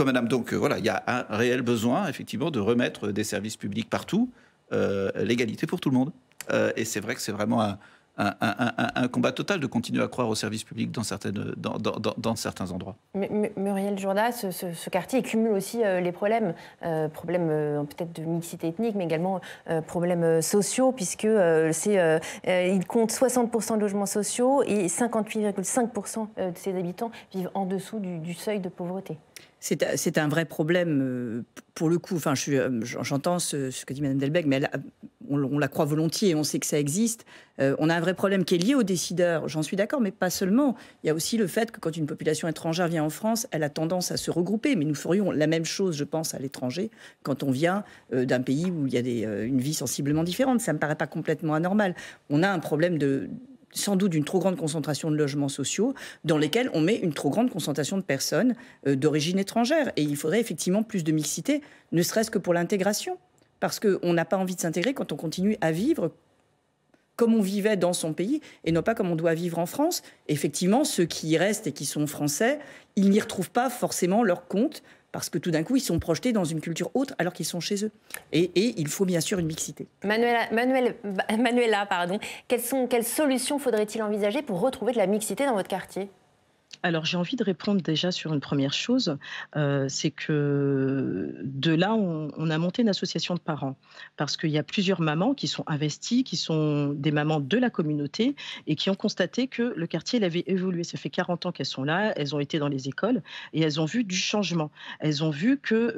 S4: madame. Donc voilà, il y a un réel besoin, effectivement, de remettre des services publics partout, l'égalité pour tout le monde. Et c'est vrai que c'est vraiment un combat total de continuer à croire aux services publics dans certains endroits.
S1: Muriel Jourda, ce quartier cumule aussi les problèmes peut-être de mixité ethnique, mais également problèmes sociaux, puisque il compte 60% de logements sociaux et 58,5% de ses habitants vivent en dessous du seuil de pauvreté.
S5: C'est un vrai problème pour le coup. Enfin, j'entends ce que dit Mme Delbecq, mais on la croit volontiers, on sait que ça existe. On a un vrai problème qui est lié aux décideurs, j'en suis d'accord, mais pas seulement. Il y a aussi le fait que quand une population étrangère vient en France, elle a tendance à se regrouper. Mais nous ferions la même chose, je pense, à l'étranger, quand on vient d'un pays où il y a une vie sensiblement différente. Ça ne me paraît pas complètement anormal. On a un problème sans doute d'une trop grande concentration de logements sociaux dans lesquels on met une trop grande concentration de personnes d'origine étrangère. Et il faudrait effectivement plus de mixité, ne serait-ce que pour l'intégration. Parce qu'on n'a pas envie de s'intégrer quand on continue à vivre comme on vivait dans son pays et non pas comme on doit vivre en France. Effectivement, ceux qui y restent et qui sont français, ils n'y retrouvent pas forcément leur compte parce que tout d'un coup, ils sont projetés dans une culture autre alors qu'ils sont chez eux. Et il faut bien sûr une mixité.
S1: Manuela, quelles solutions faudrait-il envisager pour retrouver de la mixité dans votre quartier ?
S9: Alors, j'ai envie de répondre déjà sur une première chose, c'est que de là, on a monté une association de parents, parce qu'il y a plusieurs mamans qui sont investies, qui sont des mamans de la communauté, et qui ont constaté que le quartier il avait évolué. Ça fait 40 ans qu'elles sont là, elles ont été dans les écoles, et elles ont vu du changement. Elles ont vu que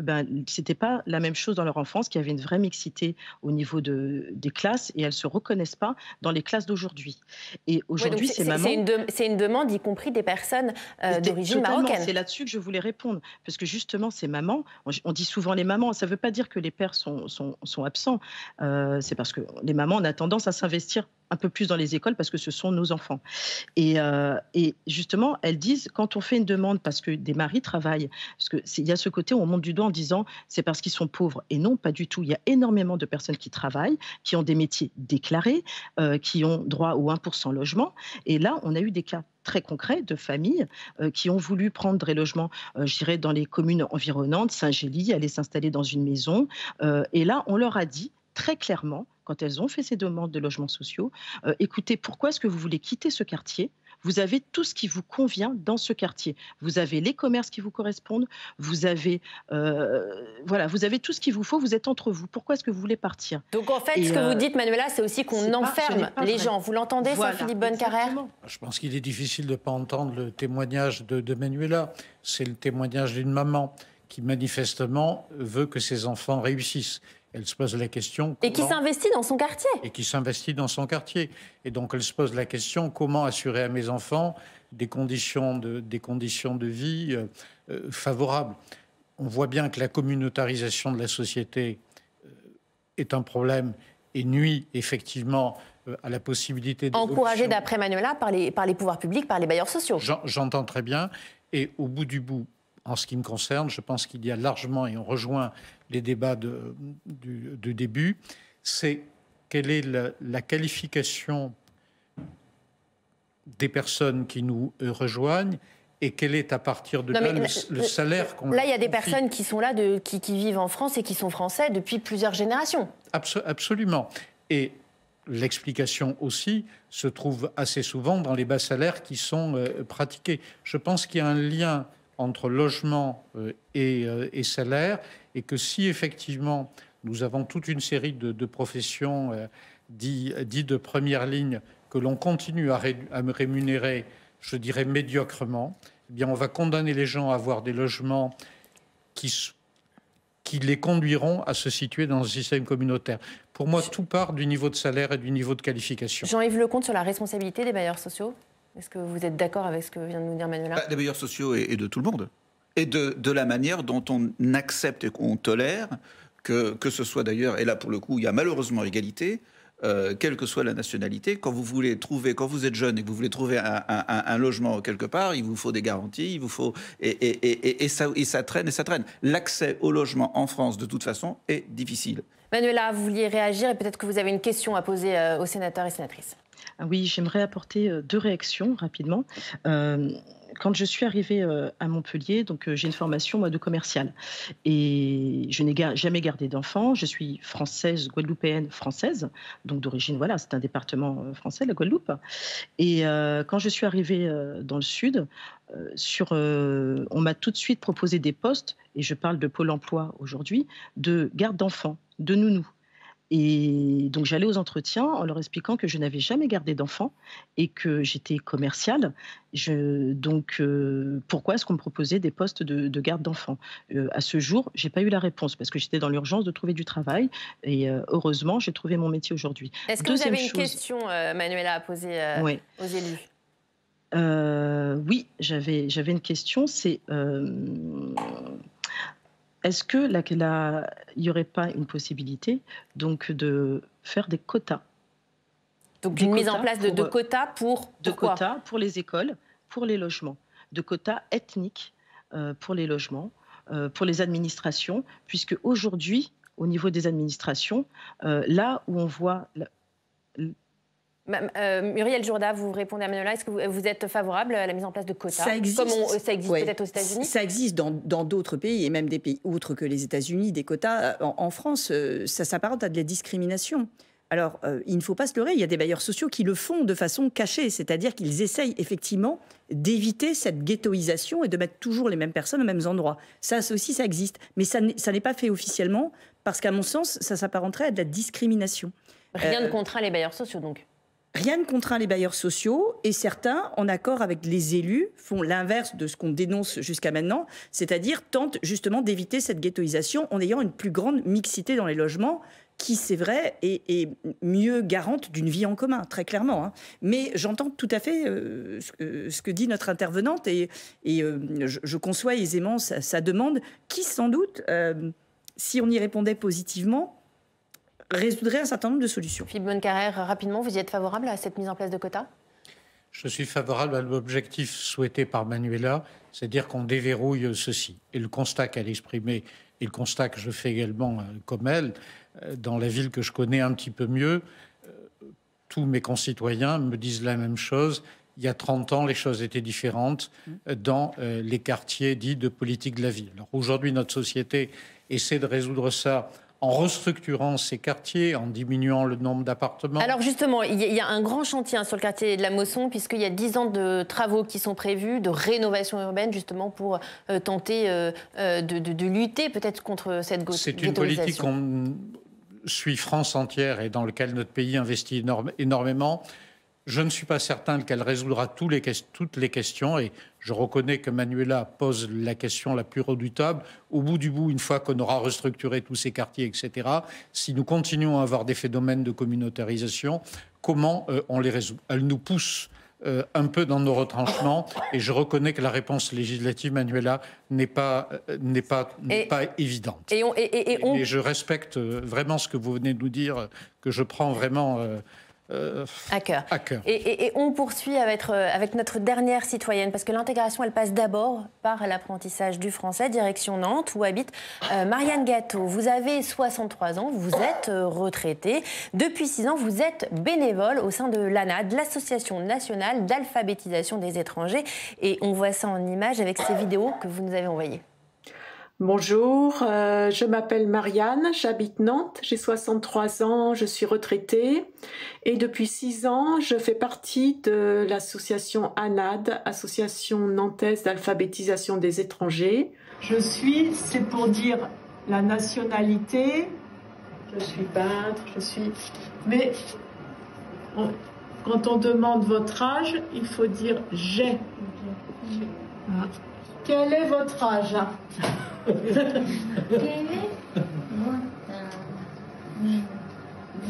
S9: c'était pas la même chose dans leur enfance, qu'il y avait une vraie mixité au niveau des classes, et elles se reconnaissent pas dans les classes d'aujourd'hui. Et aujourd'hui, ces mamans...
S1: C'est une demande, y compris des personnes personnes d'origine marocaine.
S9: C'est là-dessus que je voulais répondre. Parce que justement, ces mamans, on dit souvent les mamans, ça ne veut pas dire que les pères sont absents. C'est parce que les mamans, on a tendance à s'investir un peu plus dans les écoles parce que ce sont nos enfants. Et justement, elles disent, quand on fait une demande parce que des maris travaillent, parce qu'il y a ce côté où on monte du doigt en disant c'est parce qu'ils sont pauvres. Et non, pas du tout. Il y a énormément de personnes qui travaillent, qui ont des métiers déclarés, qui ont droit au 1% logement. Et là, on a eu des cas très concrets de familles qui ont voulu prendre des logements, je dirais, dans les communes environnantes, Saint-Gély, aller s'installer dans une maison. Et là, on leur a dit très clairement, quand elles ont fait ces demandes de logements sociaux, écoutez, pourquoi est-ce que vous voulez quitter ce quartier ? Vous avez tout ce qui vous convient dans ce quartier. Vous avez les commerces qui vous correspondent, vous avez, vous avez tout ce qu'il vous faut, vous êtes entre vous. Pourquoi est-ce que vous voulez partir ?
S1: Donc en fait, ce que vous dites, Manuela, c'est aussi qu'on enferme les gens. Vous l'entendez, ça, Philippe Bonnecarrère ?
S3: Je pense qu'il est difficile de ne pas entendre le témoignage de Manuela. C'est le témoignage d'une maman qui manifestement veut que ses enfants réussissent. Elle se pose la question...
S1: Et qui s'investit dans son quartier.
S3: Et qui s'investit dans son quartier. Et donc elle se pose la question, comment assurer à mes enfants des conditions de vie favorables. On voit bien que la communautarisation de la société est un problème et nuit effectivement à la possibilité d'évolution.
S1: Encouragé, d'après Manuela, par les pouvoirs publics, par les bailleurs sociaux.
S3: J'entends très bien. Et au bout du bout, en ce qui me concerne, je pense qu'il y a largement, et on rejoint les débats du début, c'est quelle est la qualification des personnes qui nous rejoignent et quel est à partir de là le salaire qu'on...
S1: Là, il y a des personnes qui sont là, qui vivent en France et qui sont français depuis plusieurs générations.
S3: Absolument. Et l'explication aussi se trouve assez souvent dans les bas salaires qui sont pratiqués. Je pense qu'il y a un lien entre logement et salaire, et que si effectivement nous avons toute une série de professions dites de première ligne que l'on continue à rémunérer, je dirais médiocrement, eh bien on va condamner les gens à avoir des logements qui les conduiront à se situer dans un système communautaire. Pour moi, tout part du niveau de salaire et du niveau de qualification.
S1: Jean-Yves Lecomte, sur la responsabilité des bailleurs sociaux ? Est-ce que vous êtes d'accord avec ce que vient de nous dire Manuela ?
S4: Des bailleurs sociaux et de tout le monde. Et de la manière dont on accepte et qu'on tolère, que ce soit d'ailleurs, et là pour le coup, il y a malheureusement égalité, quelle que soit la nationalité, quand vous êtes jeune et que vous voulez trouver un logement quelque part, il vous faut des garanties, il vous faut... Et ça traîne et ça traîne. L'accès au logement en France, de toute façon, est difficile.
S1: Manuela, vous vouliez réagir et peut-être que vous avez une question à poser aux sénateurs et sénatrices.
S9: Oui, j'aimerais apporter 2 réactions rapidement. Quand je suis arrivée à Montpellier, donc j'ai une formation de commerciale et je n'ai jamais gardé d'enfants. Je suis française, guadeloupéenne française, donc d'origine, voilà, c'est un département français, la Guadeloupe. Et quand je suis arrivée dans le sud, on m'a tout de suite proposé des postes, et je parle de Pôle emploi aujourd'hui, de garde d'enfants, de nounou. Et donc j'allais aux entretiens en leur expliquant que je n'avais jamais gardé d'enfants et que j'étais commerciale. Donc pourquoi est-ce qu'on me proposait des postes de garde d'enfants ? À ce jour, j'ai pas eu la réponse parce que j'étais dans l'urgence de trouver du travail et heureusement j'ai trouvé mon métier aujourd'hui.
S1: Est-ce que vous avez une question, Manuela, à poser aux élus ?
S9: Oui, j'avais une question. C'est est-ce que il n'y aurait pas une possibilité donc de faire des quotas?
S1: Donc une mise en place de quotas pour
S9: quotas pour les écoles, pour les logements, de quotas ethniques pour les logements, pour les administrations, puisque aujourd'hui, au niveau des administrations, là où on voit...
S1: Muriel Jourda, vous répondez à Manuela. Est-ce que vous êtes favorable à la mise en place de quotas ? Ça existe, ça existe peut-être aux États-Unis ?
S5: Ça existe dans d'autres pays, et même des pays autres que les États-Unis, des quotas. En France, ça s'apparente à de la discrimination. Alors, il ne faut pas se leurrer, il y a des bailleurs sociaux qui le font de façon cachée, c'est-à-dire qu'ils essayent effectivement d'éviter cette ghettoisation et de mettre toujours les mêmes personnes aux mêmes endroits. Ça aussi, ça existe. Mais ça n'est pas fait officiellement, parce qu'à mon sens, ça s'apparenterait à de la discrimination.
S1: Rien ne contraint les bailleurs sociaux, donc ?
S5: rien ne contraint les bailleurs sociaux et certains, en accord avec les élus, font l'inverse de ce qu'on dénonce jusqu'à maintenant, c'est-à-dire tentent justement d'éviter cette ghettoisation en ayant une plus grande mixité dans les logements qui, c'est vrai, est mieux garante d'une vie en commun, très clairement. Hein. Mais j'entends tout à fait ce que dit notre intervenante et je conçois aisément sa demande qui, sans doute, si on y répondait positivement, résoudrait un certain nombre de solutions.
S1: Philippe Bonnecarrère, rapidement, vous y êtes favorable à cette mise en place de quotas ?
S3: Je suis favorable à l'objectif souhaité par Manuela, c'est-à-dire qu'on déverrouille ceci. Et le constat qu'elle exprimait, et le constat que je fais également comme elle, dans la ville que je connais un petit peu mieux, tous mes concitoyens me disent la même chose. Il y a 30 ans, les choses étaient différentes dans les quartiers dits de politique de la ville. Alors aujourd'hui, notre société essaie de résoudre ça en restructurant ces quartiers, en diminuant le nombre d'appartements.
S1: Alors justement, il y a un grand chantier sur le quartier de la Mosson, puisqu'il y a 10 ans de travaux qui sont prévus, de rénovation urbaine, justement pour tenter de lutter peut-être contre cette ghettoisation.
S3: C'est une politique qu'on suit France entière et dans laquelle notre pays investit énormément. Je ne suis pas certain qu'elle résoudra toutes les questions et je reconnais que Manuela pose la question la plus redoutable. Au bout du bout, une fois qu'on aura restructuré tous ces quartiers, etc., si nous continuons à avoir des phénomènes de communautarisation, comment on les résout? Elle nous pousse un peu dans nos retranchements et je reconnais que la réponse législative, Manuela, n'est pas évidente. Et je respecte vraiment ce que vous venez de nous dire, que je prends vraiment...
S1: à cœur. Et on poursuit avec notre dernière citoyenne, parce que l'intégration, elle passe d'abord par l'apprentissage du français, direction Nantes, où habite Marianne Gâteau. Vous avez 63 ans, vous êtes retraitée. Depuis 6 ans, vous êtes bénévole au sein de l'ANAD, l'Association nationale d'alphabétisation des étrangers. Et on voit ça en images avec ces vidéos que vous nous avez envoyées.
S10: Bonjour, je m'appelle Marianne, j'habite Nantes, j'ai 63 ans, je suis retraitée et depuis 6 ans, je fais partie de l'association ANAD, Association nantaise d'alphabétisation des étrangers. C'est pour dire la nationalité, je suis peintre, mais quand on demande votre âge, il faut dire j'ai. Voilà. Quel est votre âge?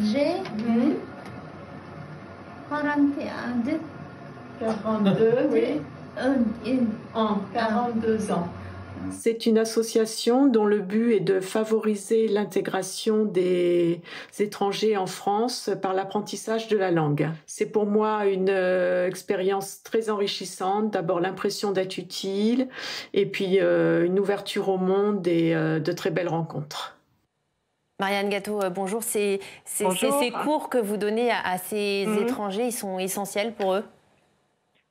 S11: J'ai 42.
S10: 42, oui. 42 ans. C'est une association dont le but est de favoriser l'intégration des étrangers en France par l'apprentissage de la langue. C'est pour moi une expérience très enrichissante. D'abord l'impression d'être utile et puis une ouverture au monde et de très belles rencontres.
S1: Marianne Gâteau, bonjour. Bonjour. Ces cours que vous donnez à ces étrangers, ils sont essentiels pour eux?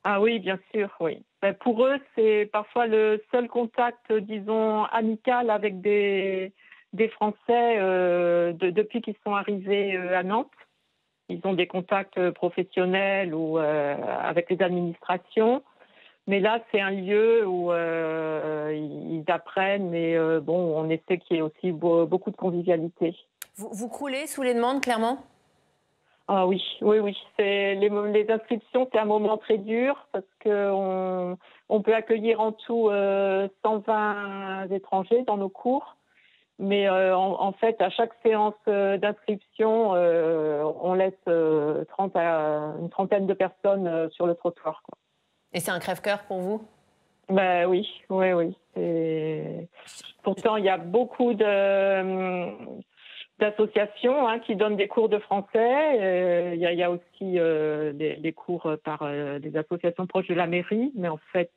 S12: Ah oui, bien sûr, oui. Pour eux, c'est parfois le seul contact, disons, amical avec des Français depuis qu'ils sont arrivés à Nantes. Ils ont des contacts professionnels ou avec les administrations. Mais là, c'est un lieu où ils apprennent, mais bon, on essaie qu'il y ait aussi beaucoup de convivialité.
S1: Vous croulez sous les demandes, clairement ?
S12: Ah oui. Les inscriptions, c'est un moment très dur parce qu'on peut accueillir en tout 120 étrangers dans nos cours. Mais en fait, à chaque séance d'inscription, on laisse une trentaine de personnes sur le trottoir, quoi.
S1: Et c'est un crève-cœur pour vous?
S12: Ben oui. Pourtant, il y a beaucoup d'associations qui donnent des cours de français. Il y a aussi des cours par des associations proches de la mairie, mais en fait,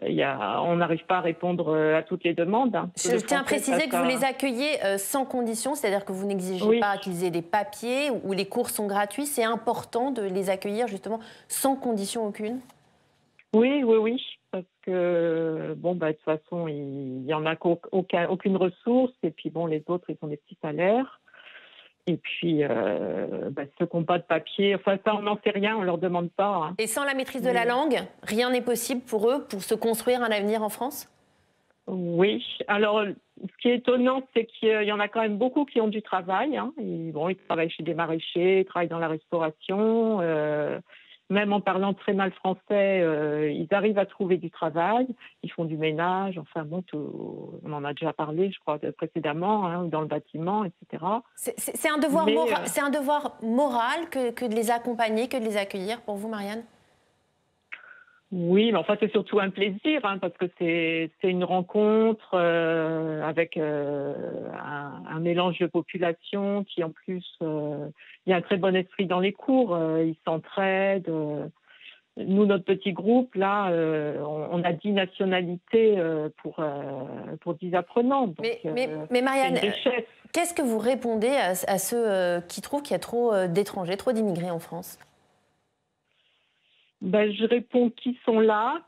S12: on n'arrive pas à répondre à toutes les demandes.
S1: Je tiens à préciser que vous les accueillez sans condition, c'est-à-dire que vous n'exigez pas qu'ils aient des papiers ou les cours sont gratuits. C'est important de les accueillir justement sans condition aucune.
S12: Oui. Parce que, de toute façon, il n'y en a aucune ressource. Et puis, les autres, ils ont des petits salaires. Et puis, ceux qui n'ont pas de papier, ça, on n'en sait rien, on ne leur demande pas.
S1: Et sans la maîtrise de la langue, rien n'est possible pour eux pour se construire un avenir en France?
S12: Oui. Alors, ce qui est étonnant, c'est qu'il y en a quand même beaucoup qui ont du travail. Hein. Ils travaillent chez des maraîchers, ils travaillent dans la restauration. Même en parlant très mal français, ils arrivent à trouver du travail. Ils font du ménage. Enfin bon, on en a déjà parlé, je crois, précédemment, hein, dans le bâtiment, etc.
S1: C'est un devoir moral. C'est un devoir moral que de les accompagner, que de les accueillir pour vous, Marianne?
S12: Oui, mais enfin c'est surtout un plaisir, hein, parce que c'est une rencontre avec un mélange de population qui en plus, il y a un très bon esprit dans les cours, ils s'entraident. Nous, notre petit groupe, là, on a 10 nationalités pour 10 apprenants. Donc,
S1: mais Marianne, qu'est-ce que vous répondez à ceux qui trouvent qu'il y a trop d'étrangers, trop d'immigrés en France?
S12: Je réponds qu'ils sont là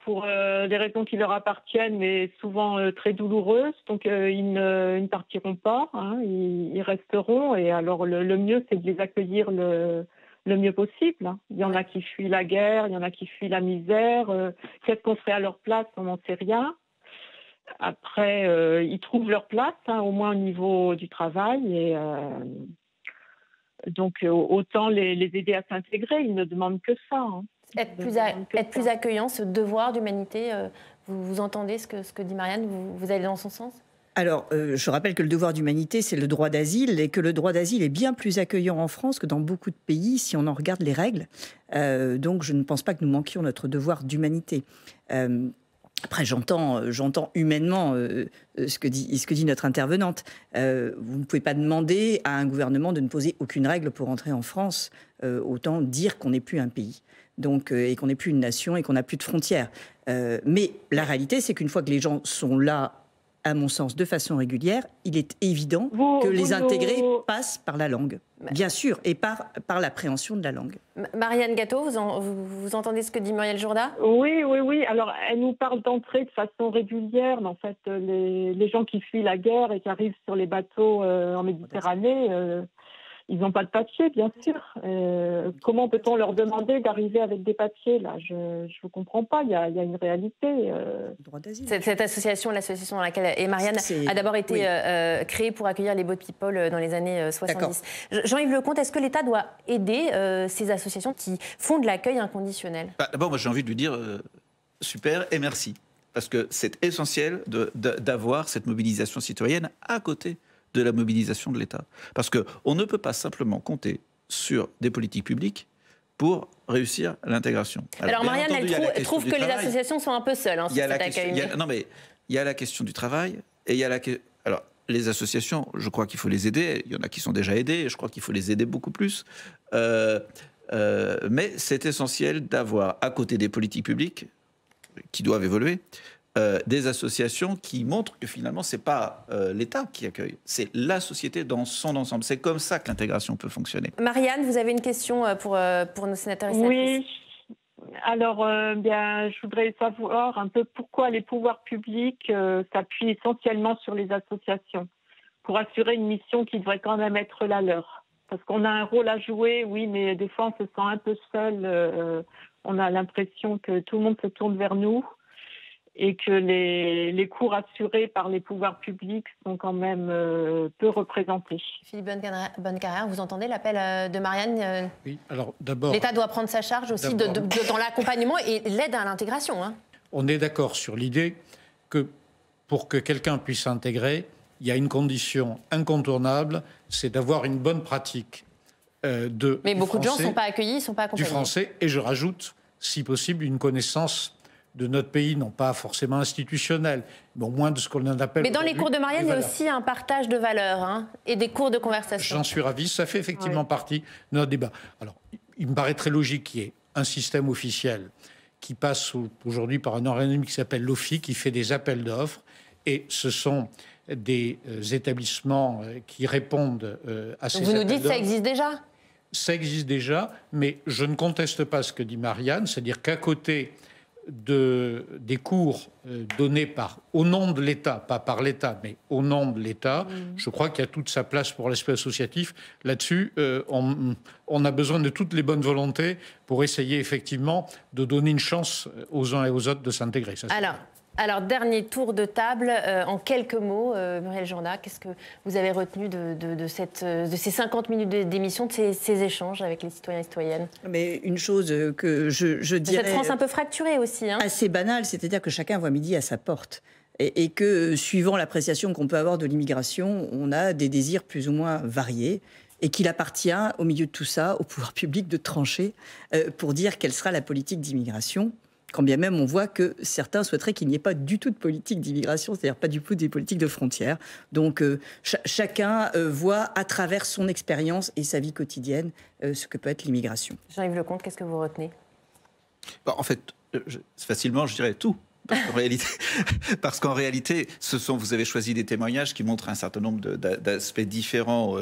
S12: pour des raisons qui leur appartiennent, mais souvent très douloureuses. Donc ils ne partiront pas, hein, ils resteront. Et alors le mieux, c'est de les accueillir le mieux possible. Hein. Il y en a qui fuient la guerre, il y en a qui fuient la misère. Qu'est-ce qu'on ferait à leur place? On n'en sait rien. Après, ils trouvent leur place, hein, au moins au niveau du travail. Et donc, autant les aider à s'intégrer, ils ne demandent que ça. Hein.
S1: Être plus accueillant, ce devoir d'humanité, vous entendez ce que dit Marianne, vous allez dans son sens?
S5: Alors, je rappelle que le devoir d'humanité, c'est le droit d'asile, et que le droit d'asile est bien plus accueillant en France que dans beaucoup de pays, si on en regarde les règles. Donc, je ne pense pas que nous manquions notre devoir d'humanité. Après, j'entends humainement ce que dit notre intervenante. Vous ne pouvez pas demander à un gouvernement de ne poser aucune règle pour entrer en France. Autant dire qu'on n'est plus un pays, donc, et qu'on n'est plus une nation et qu'on n'a plus de frontières. Mais la réalité, c'est qu'une fois que les gens sont là, à mon sens, de façon régulière, il est évident que les intégrer passent par la langue, bien sûr, et par l'appréhension de la langue.
S1: Marianne Gâteau, vous entendez ce que dit Muriel Jourda?
S12: Oui. Alors, elle nous parle d'entrer de façon régulière, mais en fait, les gens qui fuient la guerre et qui arrivent sur les bateaux en Méditerranée, ils n'ont pas de papier, bien sûr. Comment peut-on leur demander d'arriver avec des papiers, là? Je ne comprends pas, il y a une réalité.
S1: Cette association, l'association dans laquelle Marianne a d'abord été créée pour accueillir les boat people dans les années 70. Jean-Yves Lecomte, est-ce que l'État doit aider ces associations qui font de l'accueil inconditionnel?
S4: D'abord, moi j'ai envie de lui dire super et merci. Parce que c'est essentiel d'avoir cette mobilisation citoyenne à côté de la mobilisation de l'État. Parce qu'on ne peut pas simplement compter sur des politiques publiques pour réussir l'intégration.
S1: Alors Marianne, elle trouve que les associations sont un peu seules sur cet accueil.
S4: Non, mais il y a la question du travail et il y a la question... Alors, les associations, je crois qu'il faut les aider. Il y en a qui sont déjà aidées et je crois qu'il faut les aider beaucoup plus. Mais c'est essentiel d'avoir, à côté des politiques publiques qui doivent évoluer, des associations qui montrent que finalement, ce n'est pas l'État qui accueille, c'est la société dans son ensemble. C'est comme ça que l'intégration peut fonctionner.
S1: Marianne, vous avez une question pour nos sénateurs et sénatrices?
S12: Oui, alors je voudrais savoir un peu pourquoi les pouvoirs publics s'appuient essentiellement sur les associations pour assurer une mission qui devrait quand même être la leur. Parce qu'on a un rôle à jouer, oui, mais des fois on se sent un peu seul. On a l'impression que tout le monde se tourne vers nous. Et que les cours assurés par les pouvoirs publics sont quand même peu représentés.
S1: Philippe Bonnecarrère, vous entendez l'appel de Marianne?
S3: Oui, alors d'abord...
S1: L'État doit prendre sa charge aussi dans l'accompagnement et l'aide à l'intégration. Hein.
S3: On est d'accord sur l'idée que pour que quelqu'un puisse s'intégrer, il y a une condition incontournable, c'est d'avoir une bonne pratique
S1: Mais beaucoup de gens ne sont pas accueillis, ne sont pas accompagnés.
S3: Du français, et je rajoute, si possible, une connaissance de notre pays, non pas forcément institutionnel, mais au moins de ce qu'on en appelle...
S1: Mais dans les cours de Marianne, il y a aussi un partage de valeurs et des cours de conversation.
S3: J'en suis ravi, ça fait effectivement partie de notre débat. Alors, il me paraît très logique qu'il y ait un système officiel qui passe aujourd'hui par un organisme qui s'appelle l'OFII, qui fait des appels d'offres, et ce sont des établissements qui répondent à ces appels d'offres.
S1: Vous nous dites que ça existe déjà?
S3: Ça existe déjà, mais je ne conteste pas ce que dit Marianne, c'est-à-dire qu'à côté des cours donnés au nom de l'État, pas par l'État, mais au nom de l'État, je crois qu'il y a toute sa place pour l'aspect associatif. Là-dessus, on a besoin de toutes les bonnes volontés pour essayer effectivement de donner une chance aux uns et aux autres de s'intégrer.
S1: Alors, Alors, dernier tour de table, en quelques mots, Muriel Jourda, qu'est-ce que vous avez retenu de ces 50 minutes d'émission, de ces échanges avec les citoyens et citoyennes?
S5: Mais une chose que je dirais...
S1: Cette France un peu fracturée aussi. Hein.
S5: Assez banale, c'est-à-dire que chacun voit midi à sa porte. Et que, suivant l'appréciation qu'on peut avoir de l'immigration, on a des désirs plus ou moins variés. Et qu'il appartient, au milieu de tout ça, au pouvoir public de trancher pour dire quelle sera la politique d'immigration. Quand bien même on voit que certains souhaiteraient qu'il n'y ait pas du tout de politique d'immigration, c'est-à-dire pas du tout des politiques de frontières. Donc chacun voit à travers son expérience et sa vie quotidienne ce que peut être l'immigration.
S1: Jean-Yves Lecomte, qu'est-ce que vous retenez?
S4: En fait, facilement, je dirais tout. Parce qu'en réalité, vous avez choisi des témoignages qui montrent un certain nombre d'aspects différents,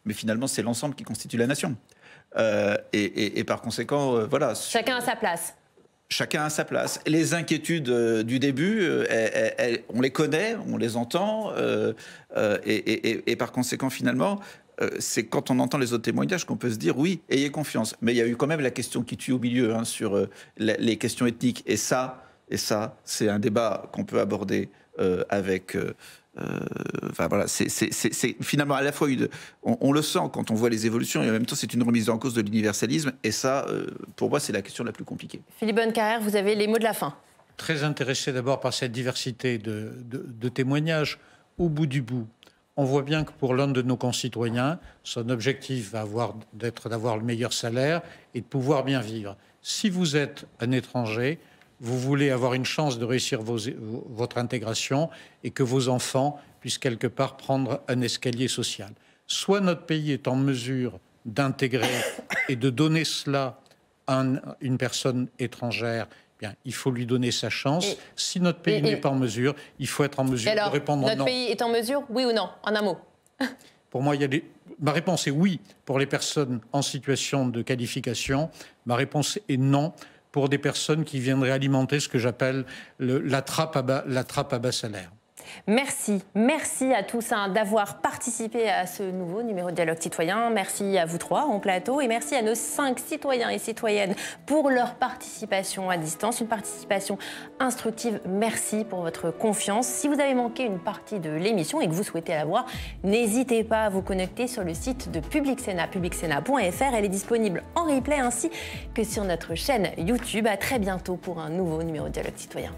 S4: mais finalement, c'est l'ensemble qui constitue la nation. Et par conséquent, voilà.
S1: Chacun a sa place.
S4: Chacun a sa place. Les inquiétudes du début, on les connaît, on les entend, et par conséquent, finalement, c'est quand on entend les autres témoignages qu'on peut se dire oui, ayez confiance. Mais il y a eu quand même la question qui tue au milieu sur les questions ethniques, et ça, c'est un débat qu'on peut aborder avec... Enfin, voilà, c'est finalement à la fois on le sent quand on voit les évolutions, et en même temps c'est une remise en cause de l'universalisme, et ça, pour moi, c'est la question la plus compliquée.
S1: Philippe Bonnecarrère, vous avez les mots de la fin.
S3: Très intéressé d'abord par cette diversité de témoignages. Au bout du bout, on voit bien que pour l'un de nos concitoyens, son objectif va d'être d'avoir le meilleur salaire et de pouvoir bien vivre. Si vous êtes un étranger, vous voulez avoir une chance de réussir votre intégration et que vos enfants puissent quelque part prendre un escalier social. Soit notre pays est en mesure d'intégrer et de donner cela à une personne étrangère, bien, il faut lui donner sa chance. Si notre pays n'est pas en mesure, il faut être en mesure de répondre non.
S1: Notre pays est en mesure, oui ou non? En un mot.
S3: Pour moi, ma réponse est oui pour les personnes en situation de qualification. Ma réponse est non pour des personnes qui viendraient alimenter ce que j'appelle la trappe à bas salaire.
S1: Merci à tous d'avoir participé à ce nouveau numéro de Dialogue Citoyen. Merci à vous trois en plateau et merci à nos 5 citoyens et citoyennes pour leur participation à distance, une participation instructive. Merci pour votre confiance. Si vous avez manqué une partie de l'émission et que vous souhaitez la voir, n'hésitez pas à vous connecter sur le site de Public Sénat, publicsénat.fr. Elle est disponible en replay ainsi que sur notre chaîne YouTube. À très bientôt pour un nouveau numéro de Dialogue Citoyen.